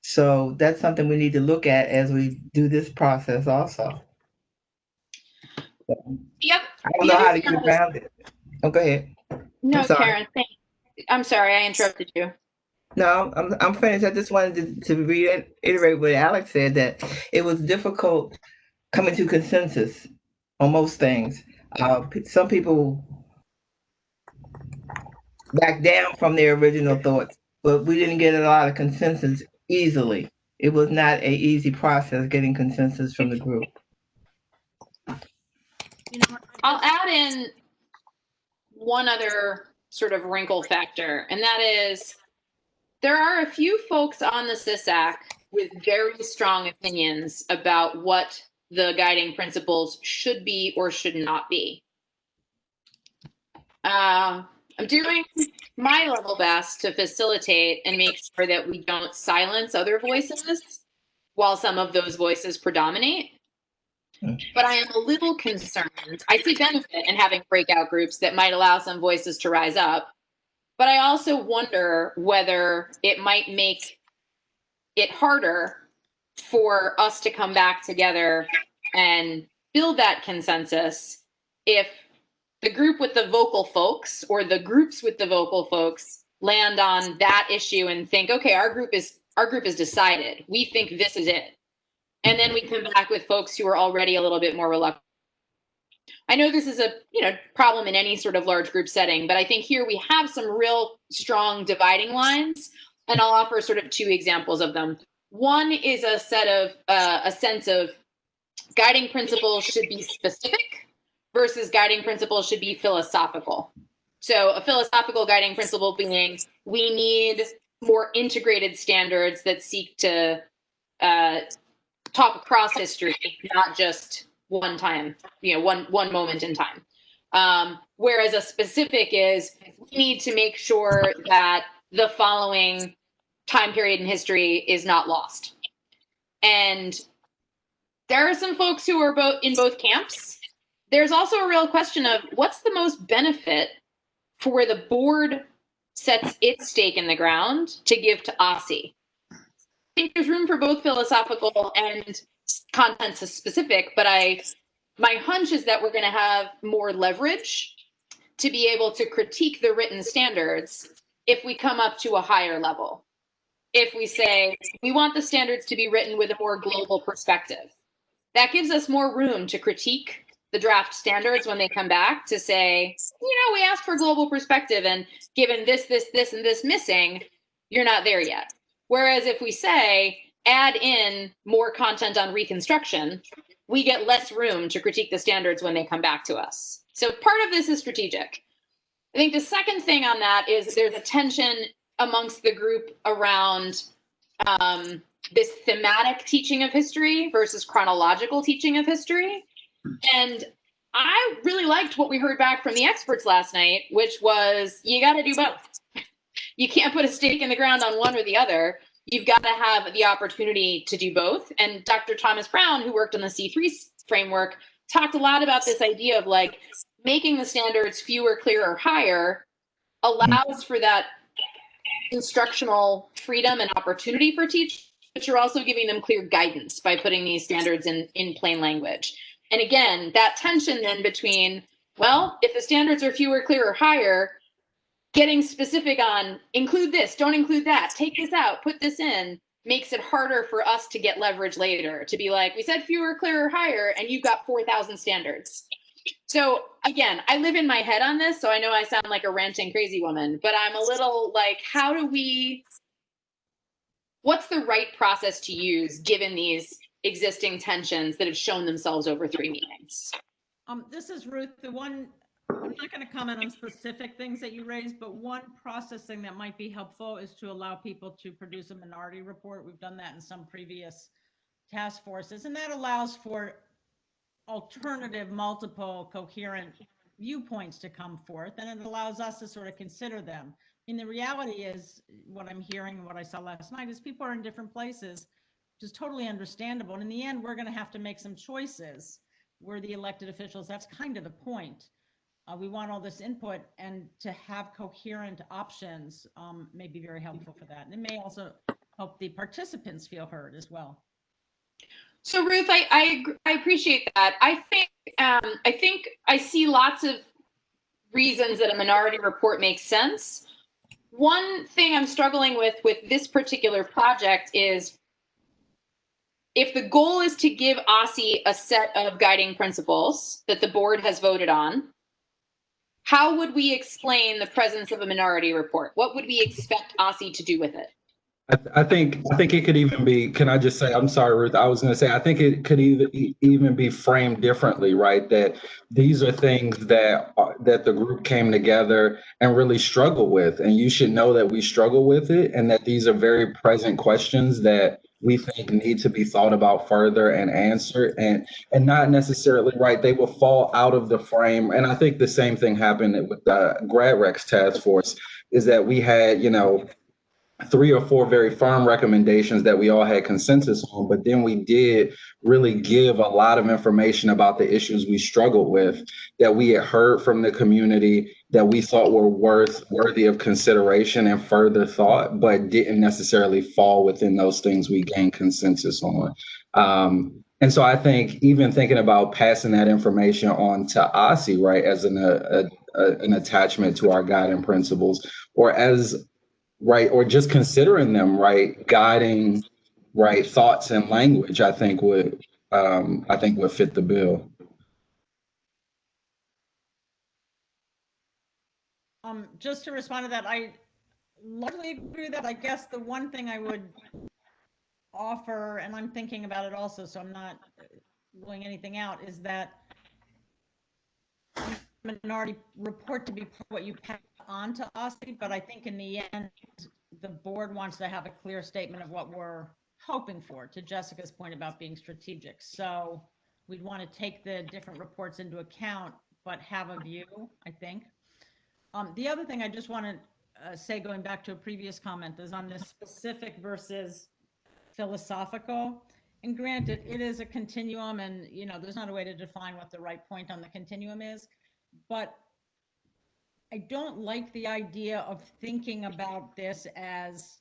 Speaker 4: So that's something we need to look at as we do this process also.
Speaker 1: Yep.
Speaker 4: I don't know how to get around it. Oh, go ahead.
Speaker 1: No, Karen, I'm sorry, I interrupted you.
Speaker 4: No, I'm finished. I just wanted to reiterate what Alex said, that it was difficult coming to consensus on most things. Some people back down from their original thoughts, but we didn't get a lot of consensus easily. It was not an easy process getting consensus from the group.
Speaker 1: I'll add in one other sort of wrinkle factor, and that is there are a few folks on the CISAC with very strong opinions about what the guiding principles should be or should not be. I'm doing my level best to facilitate and make sure that we don't silence other voices while some of those voices predominate. But I am a little concerned. I see benefit in having breakout groups that might allow some voices to rise up. But I also wonder whether it might make it harder for us to come back together and build that consensus if the group with the vocal folks or the groups with the vocal folks land on that issue and think, okay, our group is decided. We think this is it. And then we come back with folks who are already a little bit more reluctant. I know this is a problem in any sort of large group setting, but I think here we have some real strong dividing lines, and I'll offer sort of 2 examples of them. One is a sense of guiding principles should be specific versus guiding principles should be philosophical. So a philosophical guiding principle being we need more integrated standards that seek to talk across history, not just one time, one moment in time. Whereas a specific is we need to make sure that the following time period in history is not lost. And there are some folks who are in both camps. There's also a real question of what's the most benefit for where the board sets its stake in the ground to give to OSCE. I think there's room for both philosophical and content specific, but my hunch is that we're going to have more leverage to be able to critique the written standards if we come up to a higher level. If we say we want the standards to be written with a more global perspective, that gives us more room to critique the draft standards when they come back to say, we asked for global perspective, and given this, and this missing, you're not there yet. Whereas if we say, add in more content on Reconstruction, we get less room to critique the standards when they come back to us. So part of this is strategic. I think the second thing on that is there's a tension amongst the group around this thematic teaching of history versus chronological teaching of history. And I really liked what we heard back from the experts last night, which was you got to do both. You can't put a stake in the ground on one or the other. You've got to have the opportunity to do both. And Dr. Thomas Brown, who worked on the C3 framework, talked a lot about this idea of like making the standards fewer, clearer, higher allows for that instructional freedom and opportunity for teachers, but you're also giving them clear guidance by putting these standards in plain language. And again, that tension then between, well, if the standards are fewer, clearer, higher, getting specific on include this, don't include that, take this out, put this in, makes it harder for us to get leverage later, to be like, we said fewer, clearer, higher, and you've got 4,000 standards. So again, I live in my head on this, so I know I sound like a ranting crazy woman, but I'm a little like, what's the right process to use given these existing tensions that have shown themselves over 3 meetings?
Speaker 2: This is Ruth. I'm not going to comment on specific things that you raised, but one processing that might be helpful is to allow people to produce a minority report. We've done that in some previous task forces, and that allows for alternative, multiple, coherent viewpoints to come forth, and it allows us to sort of consider them. And the reality is, what I'm hearing and what I saw last night is people are in different places, which is totally understandable. And in the end, we're going to have to make some choices. We're the elected officials. That's kind of the point. We want all this input, and to have coherent options may be very helpful for that. And it may also help the participants feel heard as well.
Speaker 1: So Ruth, I appreciate that. I think I see lots of reasons that a minority report makes sense. One thing I'm struggling with this particular project is if the goal is to give OSSE a set of guiding principles that the board has voted on, how would we explain the presence of a minority report? What would we expect OSSE to do with it?
Speaker 6: I think it could even be. Can I just say? I'm sorry, Ruth. I was going to say. I think it could even be framed differently, right? That these are things that the group came together and really struggled with, and you should know that we struggle with it, and that these are very present questions that we think need to be thought about further and answered, and not necessarily right. They will fall out of the frame, and I think the same thing happened with the Grad Rex task force. Is that we had 3 or 4 very firm recommendations that we all had consensus on, but then we did really give a lot of information about the issues we struggled with, that we had heard from the community, that we thought were worthy of consideration and further thought, but didn't necessarily fall within those things we gained consensus on. And so I think even thinking about passing that information on to OSSE, right, as an attachment to our guiding principles, or as right, or just considering them, right, guiding, right, thoughts and language, I think would fit the bill.
Speaker 2: Just to respond to that, I largely agree with that. I guess the one thing I would offer, and I'm thinking about it also, so I'm not ruling anything out, is that minority report to be what you pass on to OSSE, but I think in the end, the board wants to have a clear statement of what we're hoping for, to Jessica's point about being strategic. So we'd want to take the different reports into account, but have a view, I think. The other thing I just want to say, going back to a previous comment, is on this specific versus philosophical. And granted, it is a continuum, and there's not a way to define what the right point on the continuum is. But I don't like the idea of thinking about this as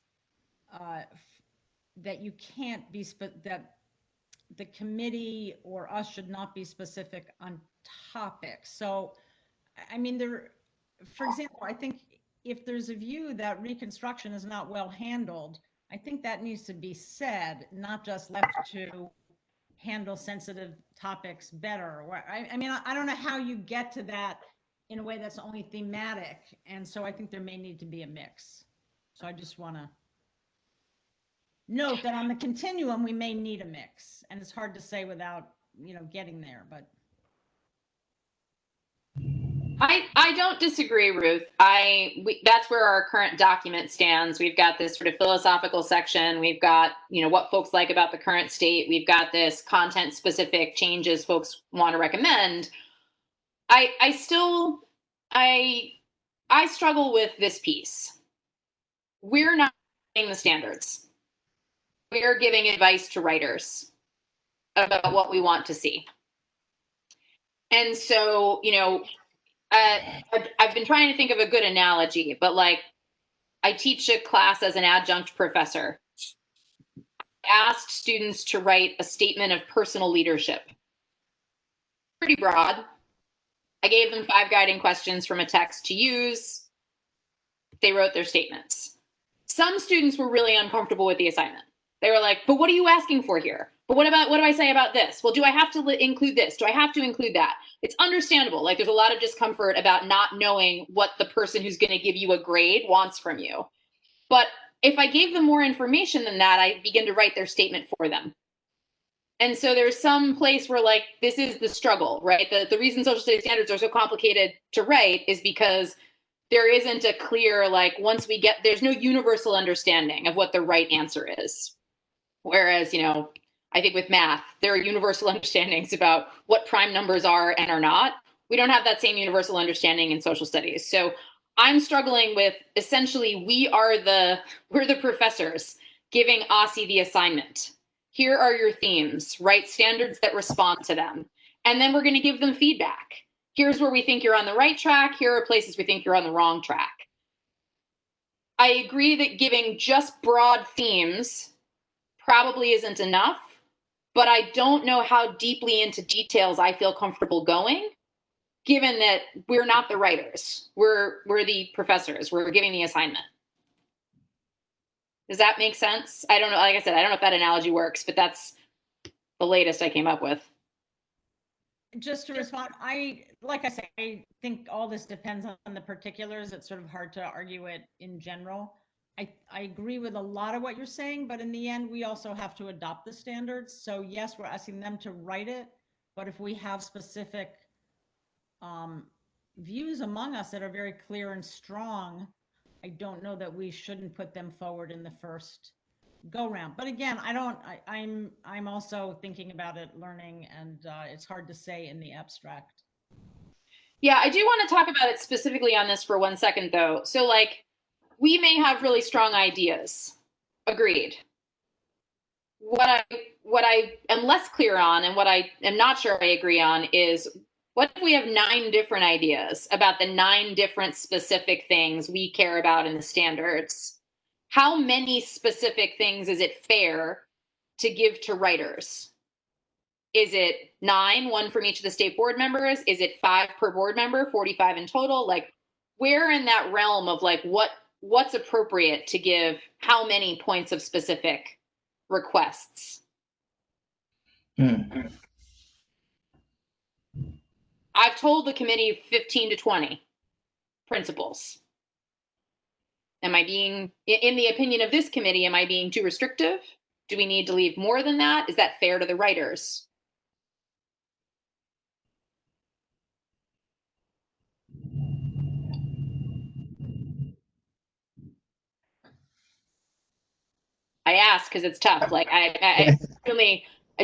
Speaker 2: that you can't be that the committee or us should not be specific on topics. So, I mean, for example, I think if there's a view that Reconstruction is not well handled, I think that needs to be said, not just left to handle sensitive topics better. I mean, I don't know how you get to that in a way that's only thematic. And so I think there may need to be a mix. So I just want to note that on the continuum, we may need a mix. And it's hard to say without, getting there, but.
Speaker 1: I don't disagree, Ruth. That's where our current document stands. We've got this sort of philosophical section. We've got, what folks like about the current state. We've got this content specific changes folks want to recommend. I still I struggle with this piece. We're not setting the standards. We're giving advice to writers about what we want to see. And so, I've been trying to think of a good analogy, but like I teach a class as an adjunct professor. I asked students to write a statement of personal leadership. Pretty broad. I gave them 5 guiding questions from a text to use. They wrote their statements. Some students were really uncomfortable with the assignment. They were like, but what are you asking for here? But what do I say about this? Well, do I have to include this? Do I have to include that? It's understandable. Like there's a lot of discomfort about not knowing what the person who's going to give you a grade wants from you. But if I gave them more information than that, I begin to write their statement for them. And so there's some place where like, this is the struggle, right? The reason social studies standards are so complicated to write is because there isn't a clear, like there's no universal understanding of what the right answer is. Whereas, I think with math, there are universal understandings about what prime numbers are and are not. We don't have that same universal understanding in social studies. So I'm struggling with essentially we're the professors giving Aussie the assignment. Here are your themes, write standards that respond to them. And then we're going to give them feedback. Here's where we think you're on the right track. Here are places we think you're on the wrong track. I agree that giving just broad themes probably isn't enough, but I don't know how deeply into details I feel comfortable going, given that we're not the writers. We're the professors. We're giving the assignment. Does that make sense? I don't know. Like I said, I don't know if that analogy works, but that's the latest I came up with.
Speaker 2: Just to respond, I think all this depends on the particulars. It's sort of hard to argue it in general. I agree with a lot of what you're saying, but in the end, we also have to adopt the standards. So yes, we're asking them to write it, but if we have specific views among us that are very clear and strong, I don't know that we shouldn't put them forward in the first go round. But again, I'm also thinking about it, learning, and it's hard to say in the abstract.
Speaker 1: Yeah, I do want to talk about it specifically on this for 1 second, though. So, like, we may have really strong ideas. Agreed. What I am less clear on, and what I am not sure I agree on, is what if we have 9 different ideas about the 9 different specific things we care about in the standards? How many specific things is it fair to give to writers? Is it 9, 1 from each of the state board members? Is it 5 per board member, 45 in total? Like, where in that realm of like what's appropriate to give how many points of specific requests? I've told the committee 15 to 20 principles. Am I being, in the opinion of this committee, am I being too restrictive? Do we need to leave more than that? Is that fair to the writers? I ask because it's tough. Like I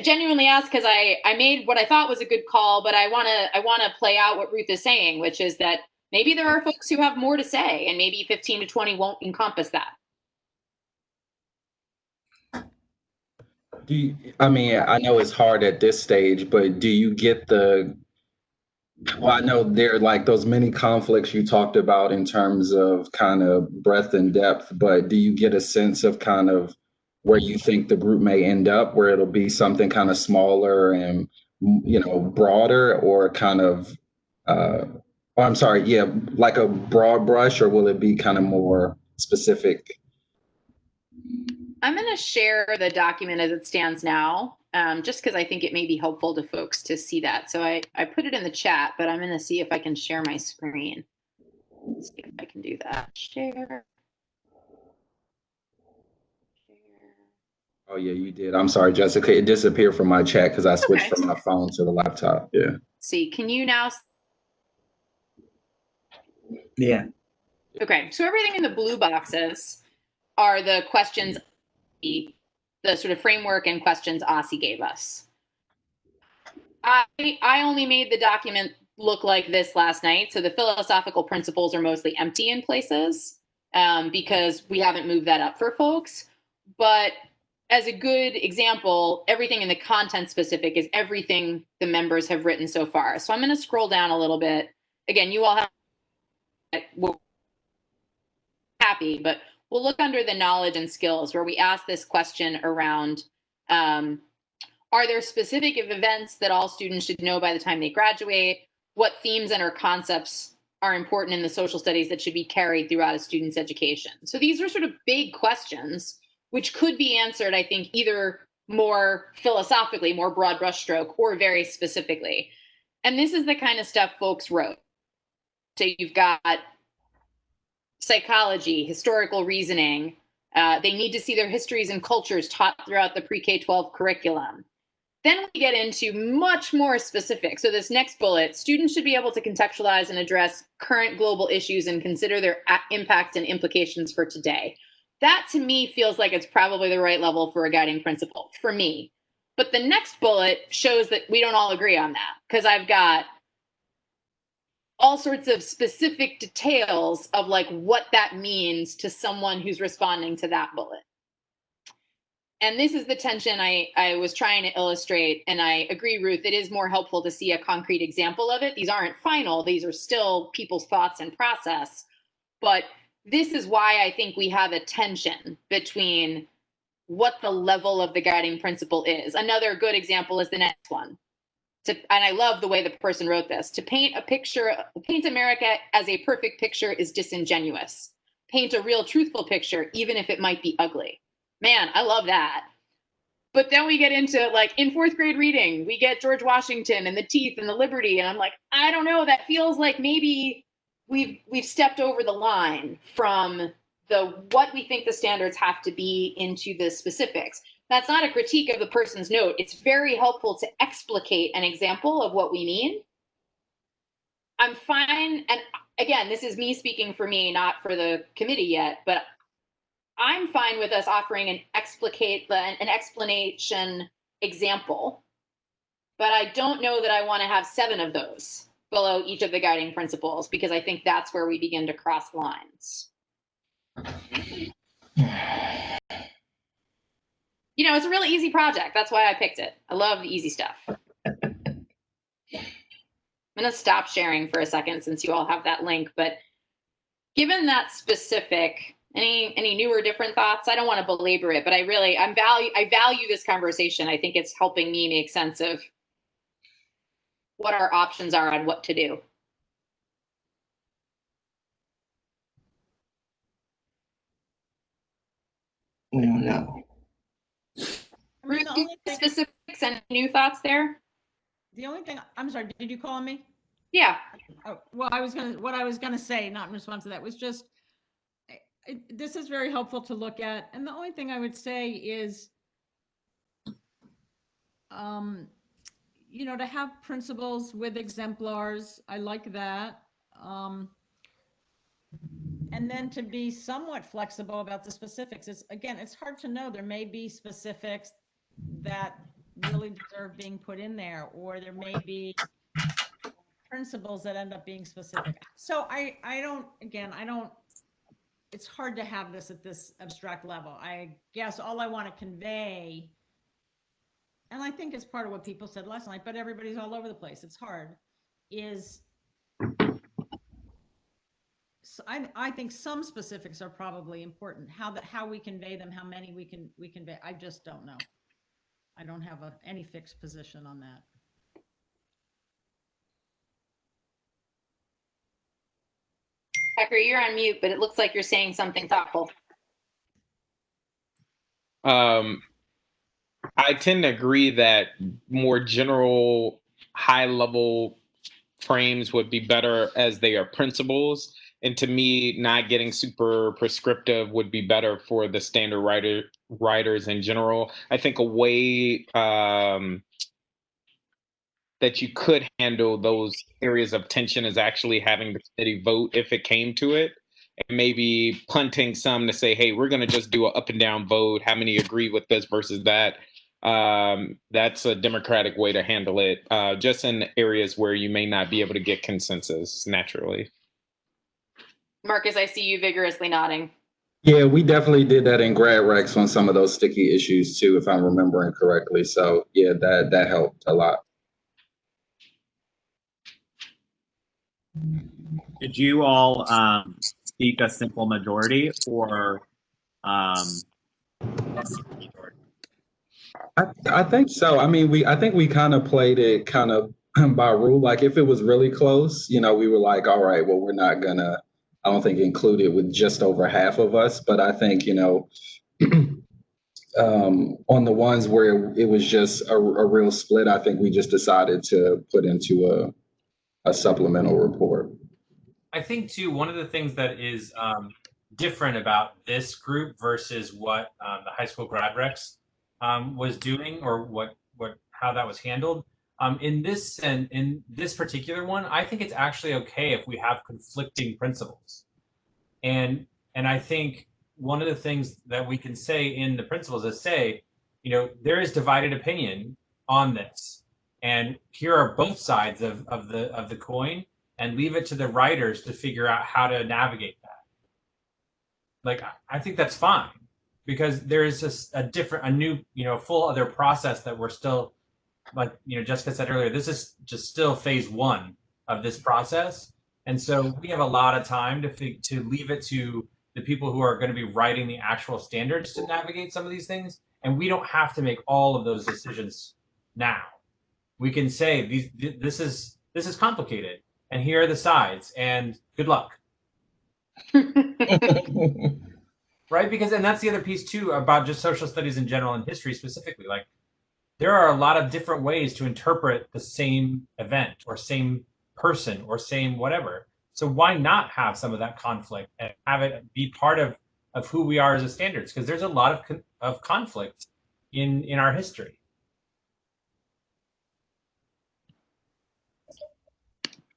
Speaker 1: genuinely ask because I made what I thought was a good call, but I wanna play out what Ruth is saying, which is that maybe there are folks who have more to say, and maybe 15 to 20 won't encompass that.
Speaker 6: I mean, I know it's hard at this stage, but do you get well, I know there are like those many conflicts you talked about in terms of kind of breadth and depth, but do you get a sense of kind of where you think the group may end up, where it'll be something kind of smaller and, broader, or kind of, oh, I'm sorry, yeah, like a broad brush, or will it be kind of more specific?
Speaker 1: I'm going to share the document as it stands now, just because I think it may be helpful to folks to see that. So I put it in the chat, but I'm going to see if I can share my screen. Let's see if I can do that. Share.
Speaker 6: Oh yeah, you did. I'm sorry, Jessica. It disappeared from my chat because I switched from my phone to the laptop. Yeah.
Speaker 1: See, can you now?
Speaker 4: Yeah.
Speaker 1: Okay, so everything in the blue boxes are the questions, the sort of framework and questions Aussie gave us. I only made the document look like this last night, so the philosophical principles are mostly empty in places because we haven't moved that up for folks. But as a good example, everything in the content specific is everything the members have written so far. So I'm going to scroll down a little bit. Again, you all have happy, but we'll look under the knowledge and skills where we ask this question around are there specific events that all students should know by the time they graduate? What themes and or concepts are important in the social studies that should be carried throughout a student's education? So these are sort of big questions, which could be answered, I think, either more philosophically, more broad brushstroke, or very specifically. And this is the kind of stuff folks wrote. So you've got psychology, historical reasoning. They need to see their histories and cultures taught throughout the pre-K-12 curriculum. Then we get into much more specific. So this next bullet, students should be able to contextualize and address current global issues and consider their impacts and implications for today. That to me feels like it's probably the right level for a guiding principle for me. But the next bullet shows that we don't all agree on that, because I've got all sorts of specific details of like what that means to someone who's responding to that bullet. And this is the tension I was trying to illustrate. And I agree, Ruth, it is more helpful to see a concrete example of it. These aren't final. These are still people's thoughts and process. But this is why I think we have a tension between what the level of the guiding principle is. Another good example is the next one. And I love the way the person wrote this. To paint America as a perfect picture is disingenuous. Paint a real truthful picture, even if it might be ugly. Man, I love that. But then we get into like in fourth grade reading, we get George Washington and the teeth and the liberty. And I'm like, I don't know, that feels like maybe we've stepped over the line from the what we think the standards have to be into the specifics. That's not a critique of the person's note. It's very helpful to explicate an example of what we mean. I'm fine. And again, this is me speaking for me, not for the committee yet, but I'm fine with us offering an explanation example, but I don't know that I want to have 7 of those below each of the guiding principles, because I think that's where we begin to cross lines. You know, it's a really easy project. That's why I picked it. I love the easy stuff. I'm going to stop sharing for a second since you all have that link, but given that specific, any new or different thoughts? I don't want to belabor it, but I value this conversation. I think it's helping me make sense of what our options are on what to do.
Speaker 4: We don't know.
Speaker 2: I mean, the only thing,
Speaker 1: Specifics and new thoughts there?
Speaker 2: the only thing, I'm sorry, did you call me?
Speaker 1: Yeah.
Speaker 2: Oh, well, what I was gonna say, not in response to that, was just, this is very helpful to look at. And the only thing I would say is, you know, to have principles with exemplars, I like that. And then to be somewhat flexible about the specifics. It's hard to know. There may be specifics that really deserve being put in there, or there may be principles that end up being specific. So I don't, it's hard to have this at this abstract level. I guess all I want to convey, and I think it's part of what people said last night, but everybody's all over the place. It's hard, is so I think some specifics are probably important. How we convey them, how many we convey, I just don't know. I don't have any fixed position on that.
Speaker 1: Becker, you're on mute, but it looks like you're saying something thoughtful.
Speaker 7: I tend to agree that more general, high-level frames would be better as they are principles. And to me, not getting super prescriptive would be better for the standard writers in general. I think a way that you could handle those areas of tension is actually having the committee vote if it came to it, and maybe punting some to say, hey, we're going to just do an up and down vote. How many agree with this versus that? That's a democratic way to handle it, just in areas where you may not be able to get consensus naturally.
Speaker 1: Marcus, I see you vigorously nodding.
Speaker 6: Yeah, we definitely did that in Grad Rex on some of those sticky issues too, if I'm remembering correctly. So yeah, that helped a lot.
Speaker 3: Did you all speak a simple majority or
Speaker 6: I think so. I mean, I think we kind of played it kind of by rule. Like if it was really close, we were like, all right, well, we're not gonna, I don't think include it with just over half of us. But I think, on the ones where it was just a real split, I think we just decided to put into a supplemental report.
Speaker 8: I think too, one of the things that is different about this group versus what the high school grad recs was doing, or how that was handled. In this particular one, I think it's actually okay if we have conflicting principles, and I think one of the things that we can say in the principles is say, there is divided opinion on this, and here are both sides of the coin, and leave it to the writers to figure out how to navigate that. Like, I think that's fine, because there is just a new, full other process that we're still, like, Jessica said earlier, this is just still phase one of this process. And so we have a lot of time to leave it to the people who are going to be writing the actual standards to navigate some of these things. And we don't have to make all of those decisions now. We can say this is complicated, and here are the sides, and good luck. Right? Because, and that's the other piece too about just social studies in general and history specifically. Like, there are a lot of different ways to interpret the same event or same person or same whatever. So why not have some of that conflict and have it be part of who we are as a standards? Because there's a lot of conflict in our history.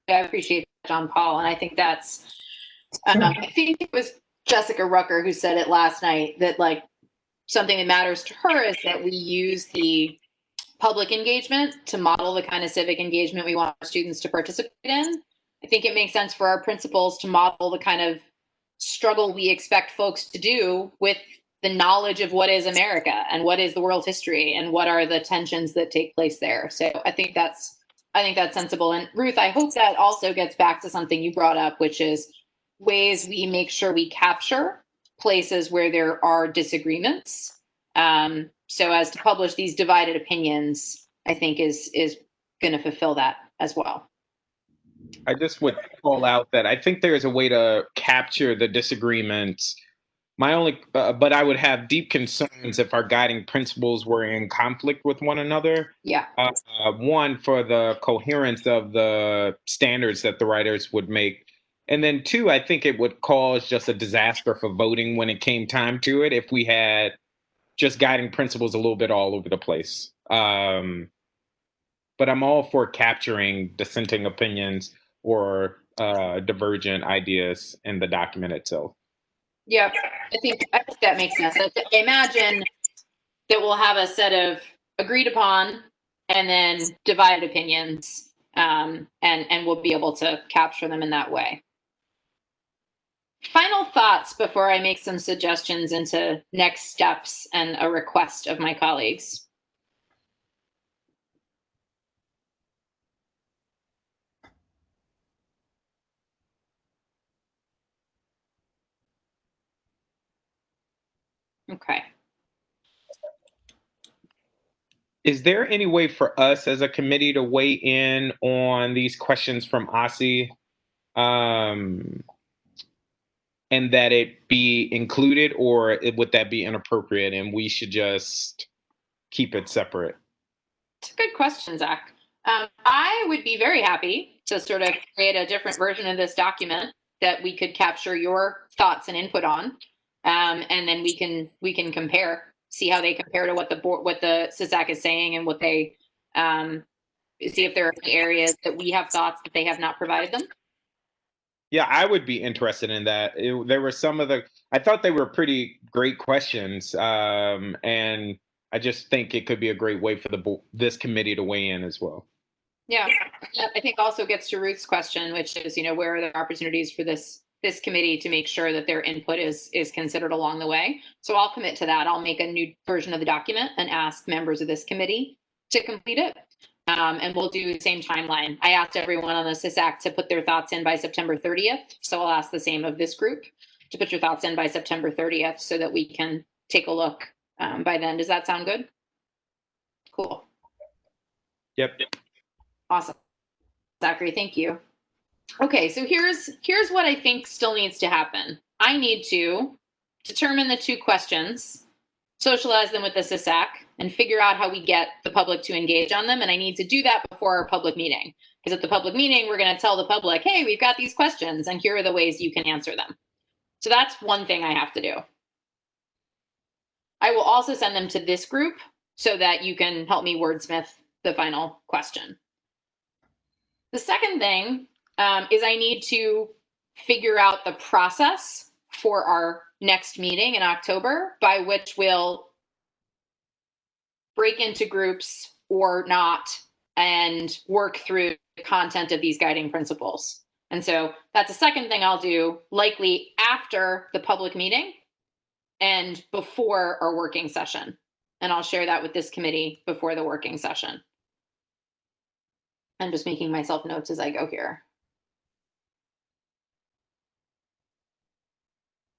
Speaker 1: I appreciate that, John Paul, and I think that's I think it was Jessica Rucker who said it last night, that like something that matters to her is that we use the public engagement to model the kind of civic engagement we want our students to participate in. I think it makes sense for our principals to model the kind of struggle we expect folks to do with the knowledge of what is America and what is the world's history and what are the tensions that take place there. So I think that's sensible. And Ruth, I hope that also gets back to something you brought up, which is ways we make sure we capture places where there are disagreements. So as to publish these divided opinions, I think is going to fulfill that as well.
Speaker 7: I just would call out that I think there is a way to capture the disagreements. But I would have deep concerns if our guiding principles were in conflict with one another.
Speaker 1: Yeah.
Speaker 7: One, for the coherence of the standards that the writers would make. And then two, I think it would cause just a disaster for voting when it came time to it if we had just guiding principles a little bit all over the place. But I'm all for capturing dissenting opinions or divergent ideas in the document itself.
Speaker 1: Yeah, I think that makes sense. I imagine that we'll have a set of agreed upon and then divided opinions, and we'll be able to capture them in that way. Final thoughts before I make some suggestions into next steps and a request of my colleagues. Okay.
Speaker 7: Is there any way for us as a committee to weigh in on these questions from Asi, and that it be included, or would that be inappropriate and we should just keep it separate?
Speaker 1: It's a good question, Zach. I would be very happy to sort of create a different version of this document that we could capture your thoughts and input on, and then we can compare, see how they compare to what the CSAC is saying and what they see if there are any areas that we have thoughts that they have not provided them.
Speaker 7: Yeah, I would be interested in that. There were some of I thought they were pretty great questions, and I just think it could be a great way for this committee to weigh in as well.
Speaker 1: Yeah, I think also gets to Ruth's question, which is, where are the opportunities for this committee to make sure that their input is considered along the way. So I'll commit to that. I'll make a new version of the document and ask members of this committee to complete it. And we'll do the same timeline. I asked everyone on the SISAC to put their thoughts in by September 30th. So I'll ask the same of this group to put your thoughts in by September 30th so that we can take a look by then. Does that sound good? Cool.
Speaker 7: Yep.
Speaker 1: Awesome. Zachary, thank you. Okay, so here's what I think still needs to happen. I need to determine the 2 questions, socialize them with the SISAC, and figure out how we get the public to engage on them. And I need to do that before our public meeting. Because at the public meeting, we're going to tell the public, hey, we've got these questions, and here are the ways you can answer them. So that's one thing I have to do. I will also send them to this group so that you can help me wordsmith the final question. The second thing is I need to figure out the process for our next meeting in October, by which we'll break into groups or not and work through the content of these guiding principles. And so that's the second thing I'll do, likely after the public meeting and before our working session. And I'll share that with this committee before the working session. I'm just making myself notes as I go here.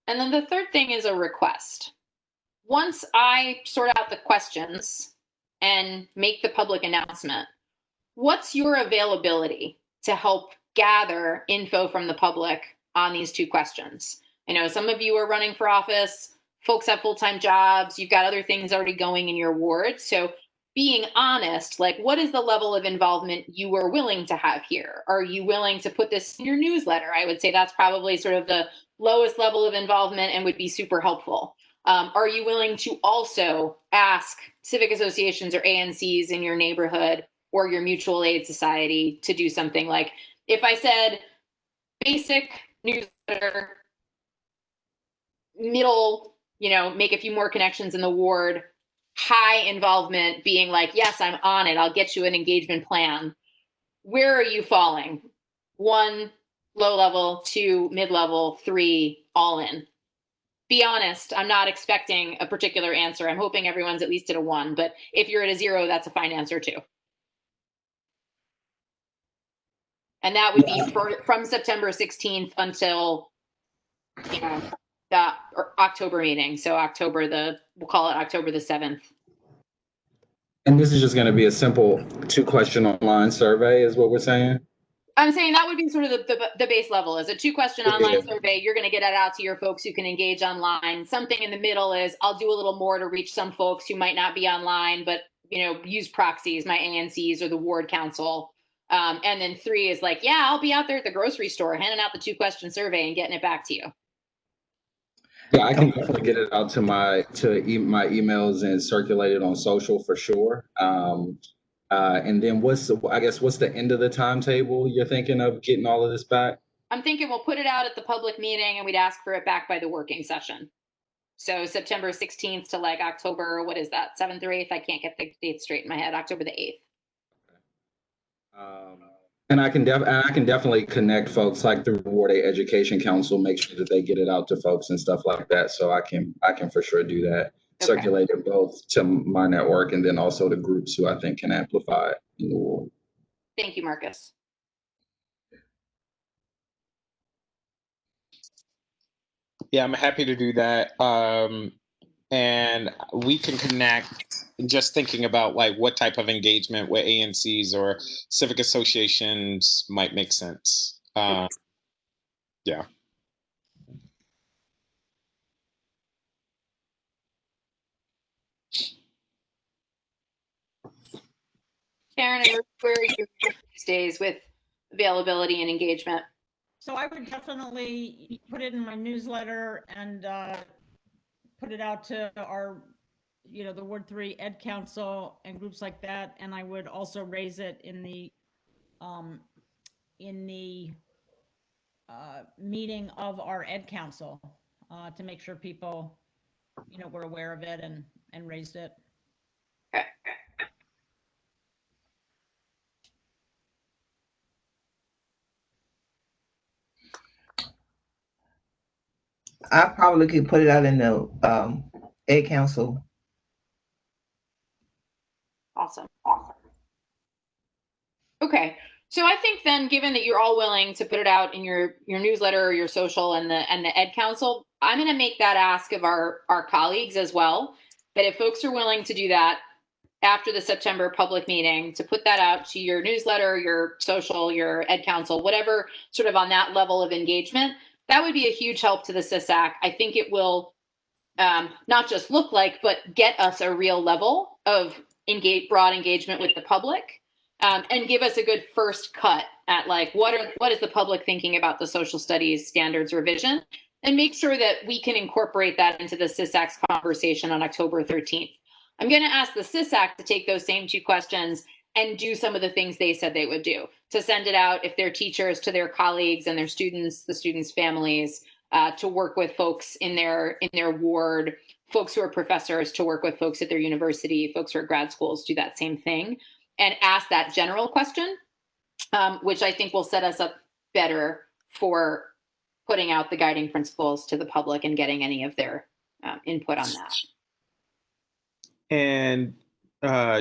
Speaker 1: And then the third thing is a request. Once I sort out the questions and make the public announcement, what's your availability to help gather info from the public on these 2 questions? I know some of you are running for office, folks have full-time jobs, you've got other things already going in your ward. So being honest, like, what is the level of involvement you are willing to have here? Are you willing to put this in your newsletter? I would say that's probably sort of the lowest level of involvement and would be super helpful. Are you willing to also ask civic associations or ANCs in your neighborhood or your mutual aid society to do something like, if I said basic newsletter, middle, make a few more connections in the ward, high involvement being like, yes, I'm on it, I'll get you an engagement plan. Where are you falling? 1, low level, 2, mid-level, 3, all in. Be honest, I'm not expecting a particular answer. I'm hoping everyone's at least at a 1, but if you're at a 0, that's a fine answer too. And that would be from September 16th until, the October meeting. So we'll call it October the 7th.
Speaker 6: And this is just going to be a simple 2-question online survey is what we're saying?
Speaker 1: I'm saying that would be sort of the base level is a 2-question online survey. You're going to get it out to your folks who can engage online. Something in the middle is I'll do a little more to reach some folks who might not be online, but use proxies, my ANCs or the ward council. And then 3 is like, yeah, I'll be out there at the grocery store handing out the 2-question survey and getting it back to you.
Speaker 6: Yeah, I can definitely get it out to my emails and circulate it on social for sure. And then what's the end of the timetable you're thinking of getting all of this back?
Speaker 1: I'm thinking we'll put it out at the public meeting and we'd ask for it back by the working session. So September 16th to like October, what is that, 7th or 8th? I can't get the date straight in my head. October the 8th.
Speaker 6: And I can definitely connect folks like through Ward A Education Council, make sure that they get it out to folks and stuff like that. So I can for sure do that. Okay. Circulate it both to my network and then also to groups who I think can amplify it in the ward.
Speaker 1: Thank you, Marcus.
Speaker 7: Yeah, I'm happy to do that. And we can connect, just thinking about like what type of engagement with ANCs or civic associations might make sense. Yeah.
Speaker 1: Karen, where are you these days with availability and engagement?
Speaker 2: So I would definitely put it in my newsletter and put it out to our you know, the Ward 3 Ed Council and groups like that. And I would also raise it in the meeting of our Ed Council to make sure people, you know, were aware of it and raised it.
Speaker 1: Okay.
Speaker 4: I probably could put it out in the Ed Council.
Speaker 1: Awesome. Okay. So I think then, given that you're all willing to put it out in your newsletter or your social and the Ed Council, I'm going to make that ask of our colleagues as well. That if folks are willing to do that after the September public meeting, to put that out to your newsletter, your social, your Ed Council, whatever, sort of on that level of engagement, that would be a huge help to the CISAC. I think it will not just look like, but get us a real level of broad engagement with the public, and give us a good first cut at like what is the public thinking about the social studies standards revision, and make sure that we can incorporate that into the CISAC's conversation on October 13th. I'm going to ask the CISAC to take those same 2 questions and do some of the things they said they would do, to send it out, if they're teachers, to their colleagues and their students, the students' families, to work with folks in their ward, folks who are professors to work with folks at their university, folks who are grad schools, do that same thing, and ask that general question, which I think will set us up better for putting out the guiding principles to the public and getting any of their input on that.
Speaker 7: And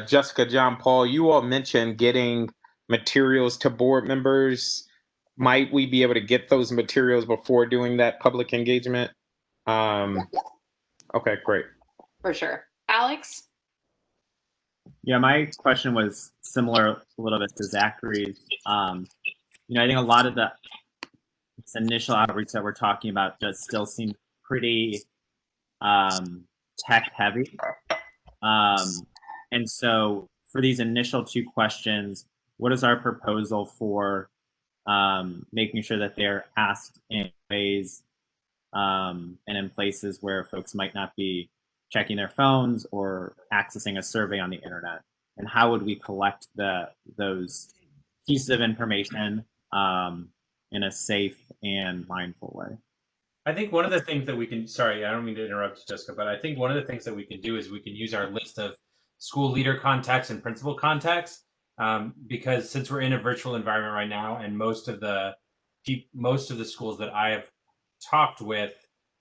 Speaker 7: Jessica, John Paul, you all mentioned getting materials to board members. Might we be able to get those materials before doing that public engagement? Okay, great.
Speaker 1: For sure. Alex?
Speaker 3: Yeah, my question was similar a little bit to Zachary's. You know, I think a lot of this initial outreach that we're talking about does still seem pretty tech heavy. And so for these initial 2 questions, what is our proposal for making sure that they're asked in ways and in places where folks might not be checking their phones or accessing a survey on the internet? And how would we collect those pieces of information in a safe and mindful way?
Speaker 8: I think one of the things that we can, sorry, I don't mean to interrupt, Jessica, but I think one of the things that we can do is we can use our list of school leader contacts and principal contacts, because since we're in a virtual environment right now, and most of the schools that I have talked with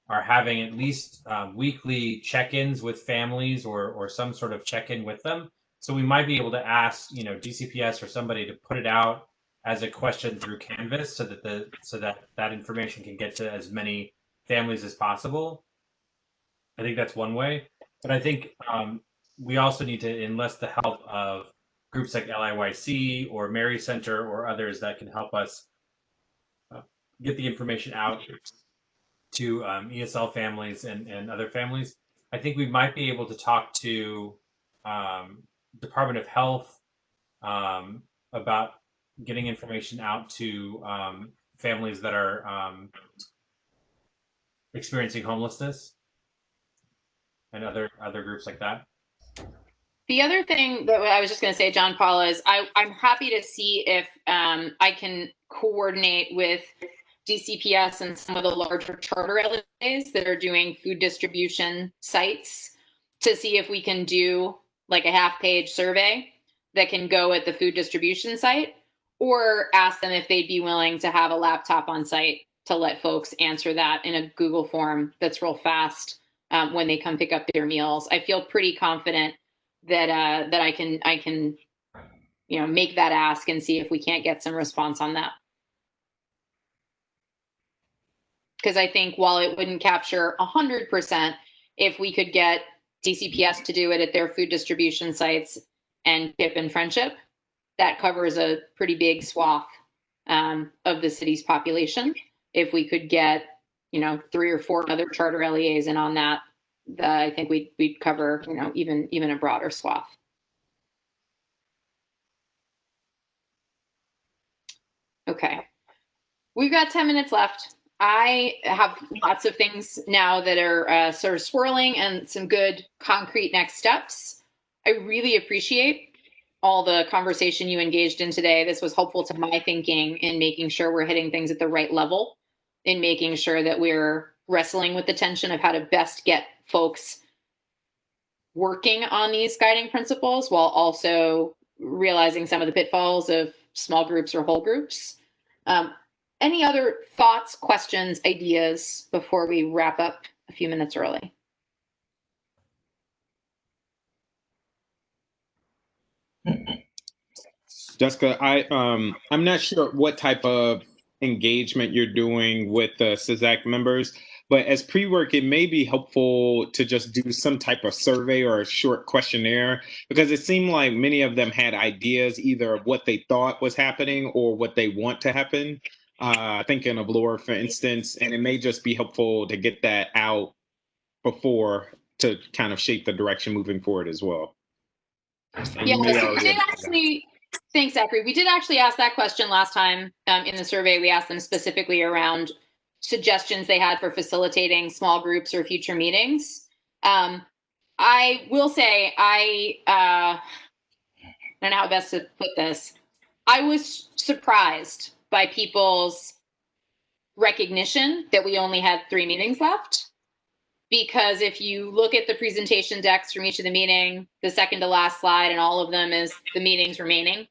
Speaker 8: are having at least weekly check-ins with families or some sort of check-in with them. So we might be able to ask, you know, DCPS or somebody to put it out as a question through Canvas so that information can get to as many families as possible. I think that's one way. But I think we also need to enlist the help of groups like LIYC or Mary Center or others that can help us get the information out to ESL families and other families. I think we might be able to talk to Department of Health about getting information out to families that are experiencing homelessness and other groups like that.
Speaker 1: The other thing that I was just going to say, John Paul, is I'm happy to see if I can coordinate with DCPS and some of the larger charter LAs that are doing food distribution sites to see if we can do like a half-page survey that can go at the food distribution site, or ask them if they'd be willing to have a laptop on site to let folks answer that in a Google form that's real fast when they come pick up their meals. I feel pretty confident that that I can you know, make that ask and see if we can't get some response on that. Because I think while it wouldn't capture 100%, if we could get DCPS to do it at their food distribution sites and KIPP and Friendship, that covers a pretty big swath of the city's population. If we could get, you know, 3 or 4 other charter LEAs in on that, I think we'd cover, you know, even a broader swath. Okay, we've got 10 minutes left. I have lots of things now that are sort of swirling and some good concrete next steps. I really appreciate all the conversation you engaged in today. This was helpful to my thinking in making sure we're hitting things at the right level, in making sure that we're wrestling with the tension of how to best get folks working on these guiding principles while also realizing some of the pitfalls of small groups or whole groups. Any other thoughts, questions, ideas before we wrap up a few minutes early?
Speaker 7: Jessica, I'm not sure what type of engagement you're doing with the CISAC members, but as pre-work, it may be helpful to just do some type of survey or a short questionnaire, because it seemed like many of them had ideas either of what they thought was happening or what they want to happen. Thinking of Laura, for instance, and it may just be helpful to get that out before to kind of shape the direction moving forward as well.
Speaker 1: Yeah, so we did actually, thanks, Zachary. We did actually ask that question last time in the survey. We asked them specifically around suggestions they had for facilitating small groups or future meetings. I will say, I don't know how best to put this. I was surprised by people's recognition that we only had 3 meetings left. Because if you look at the presentation decks from each of the meeting, the second to last slide and all of them is the meetings remaining.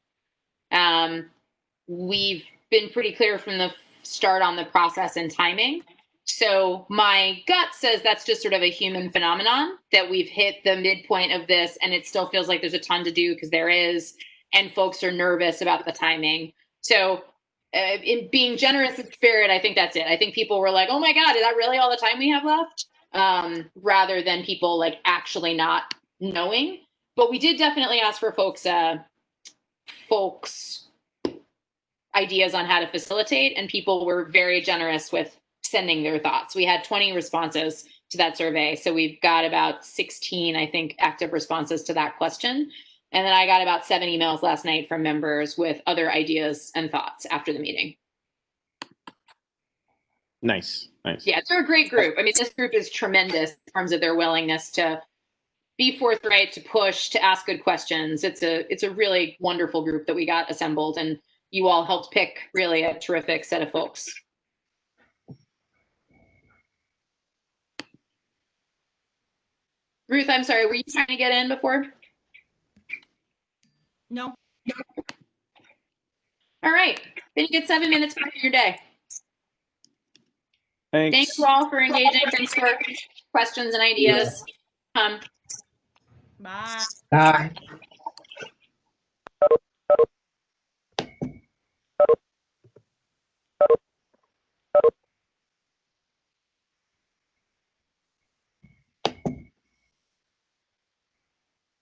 Speaker 1: We've been pretty clear from the start on the process and timing. So my gut says that's just sort of a human phenomenon, that we've hit the midpoint of this and it still feels like there's a ton to do, because there is, and folks are nervous about the timing. So in being generous in spirit, I think that's it. I think people were like, oh my God, is that really all the time we have left? Rather than people like actually not knowing. But we did definitely ask for folks ideas on how to facilitate, and people were very generous with sending their thoughts. We had 20 responses to that survey, so we've got about 16, I think, active responses to that question. And then I got about 7 emails last night from members with other ideas and thoughts after the meeting.
Speaker 7: Nice.
Speaker 1: Yeah, they're a great group. I mean, this group is tremendous in terms of their willingness to be forthright, to push, to ask good questions. It's a really wonderful group that we got assembled, and you all helped pick really a terrific set of folks. Ruth, I'm sorry, were you trying to get in before?
Speaker 2: No.
Speaker 1: All right, then you get 7 minutes back in your day.
Speaker 7: Thanks.
Speaker 1: Thank you all for engaging. Thanks for questions and ideas.
Speaker 2: Bye.
Speaker 4: Bye.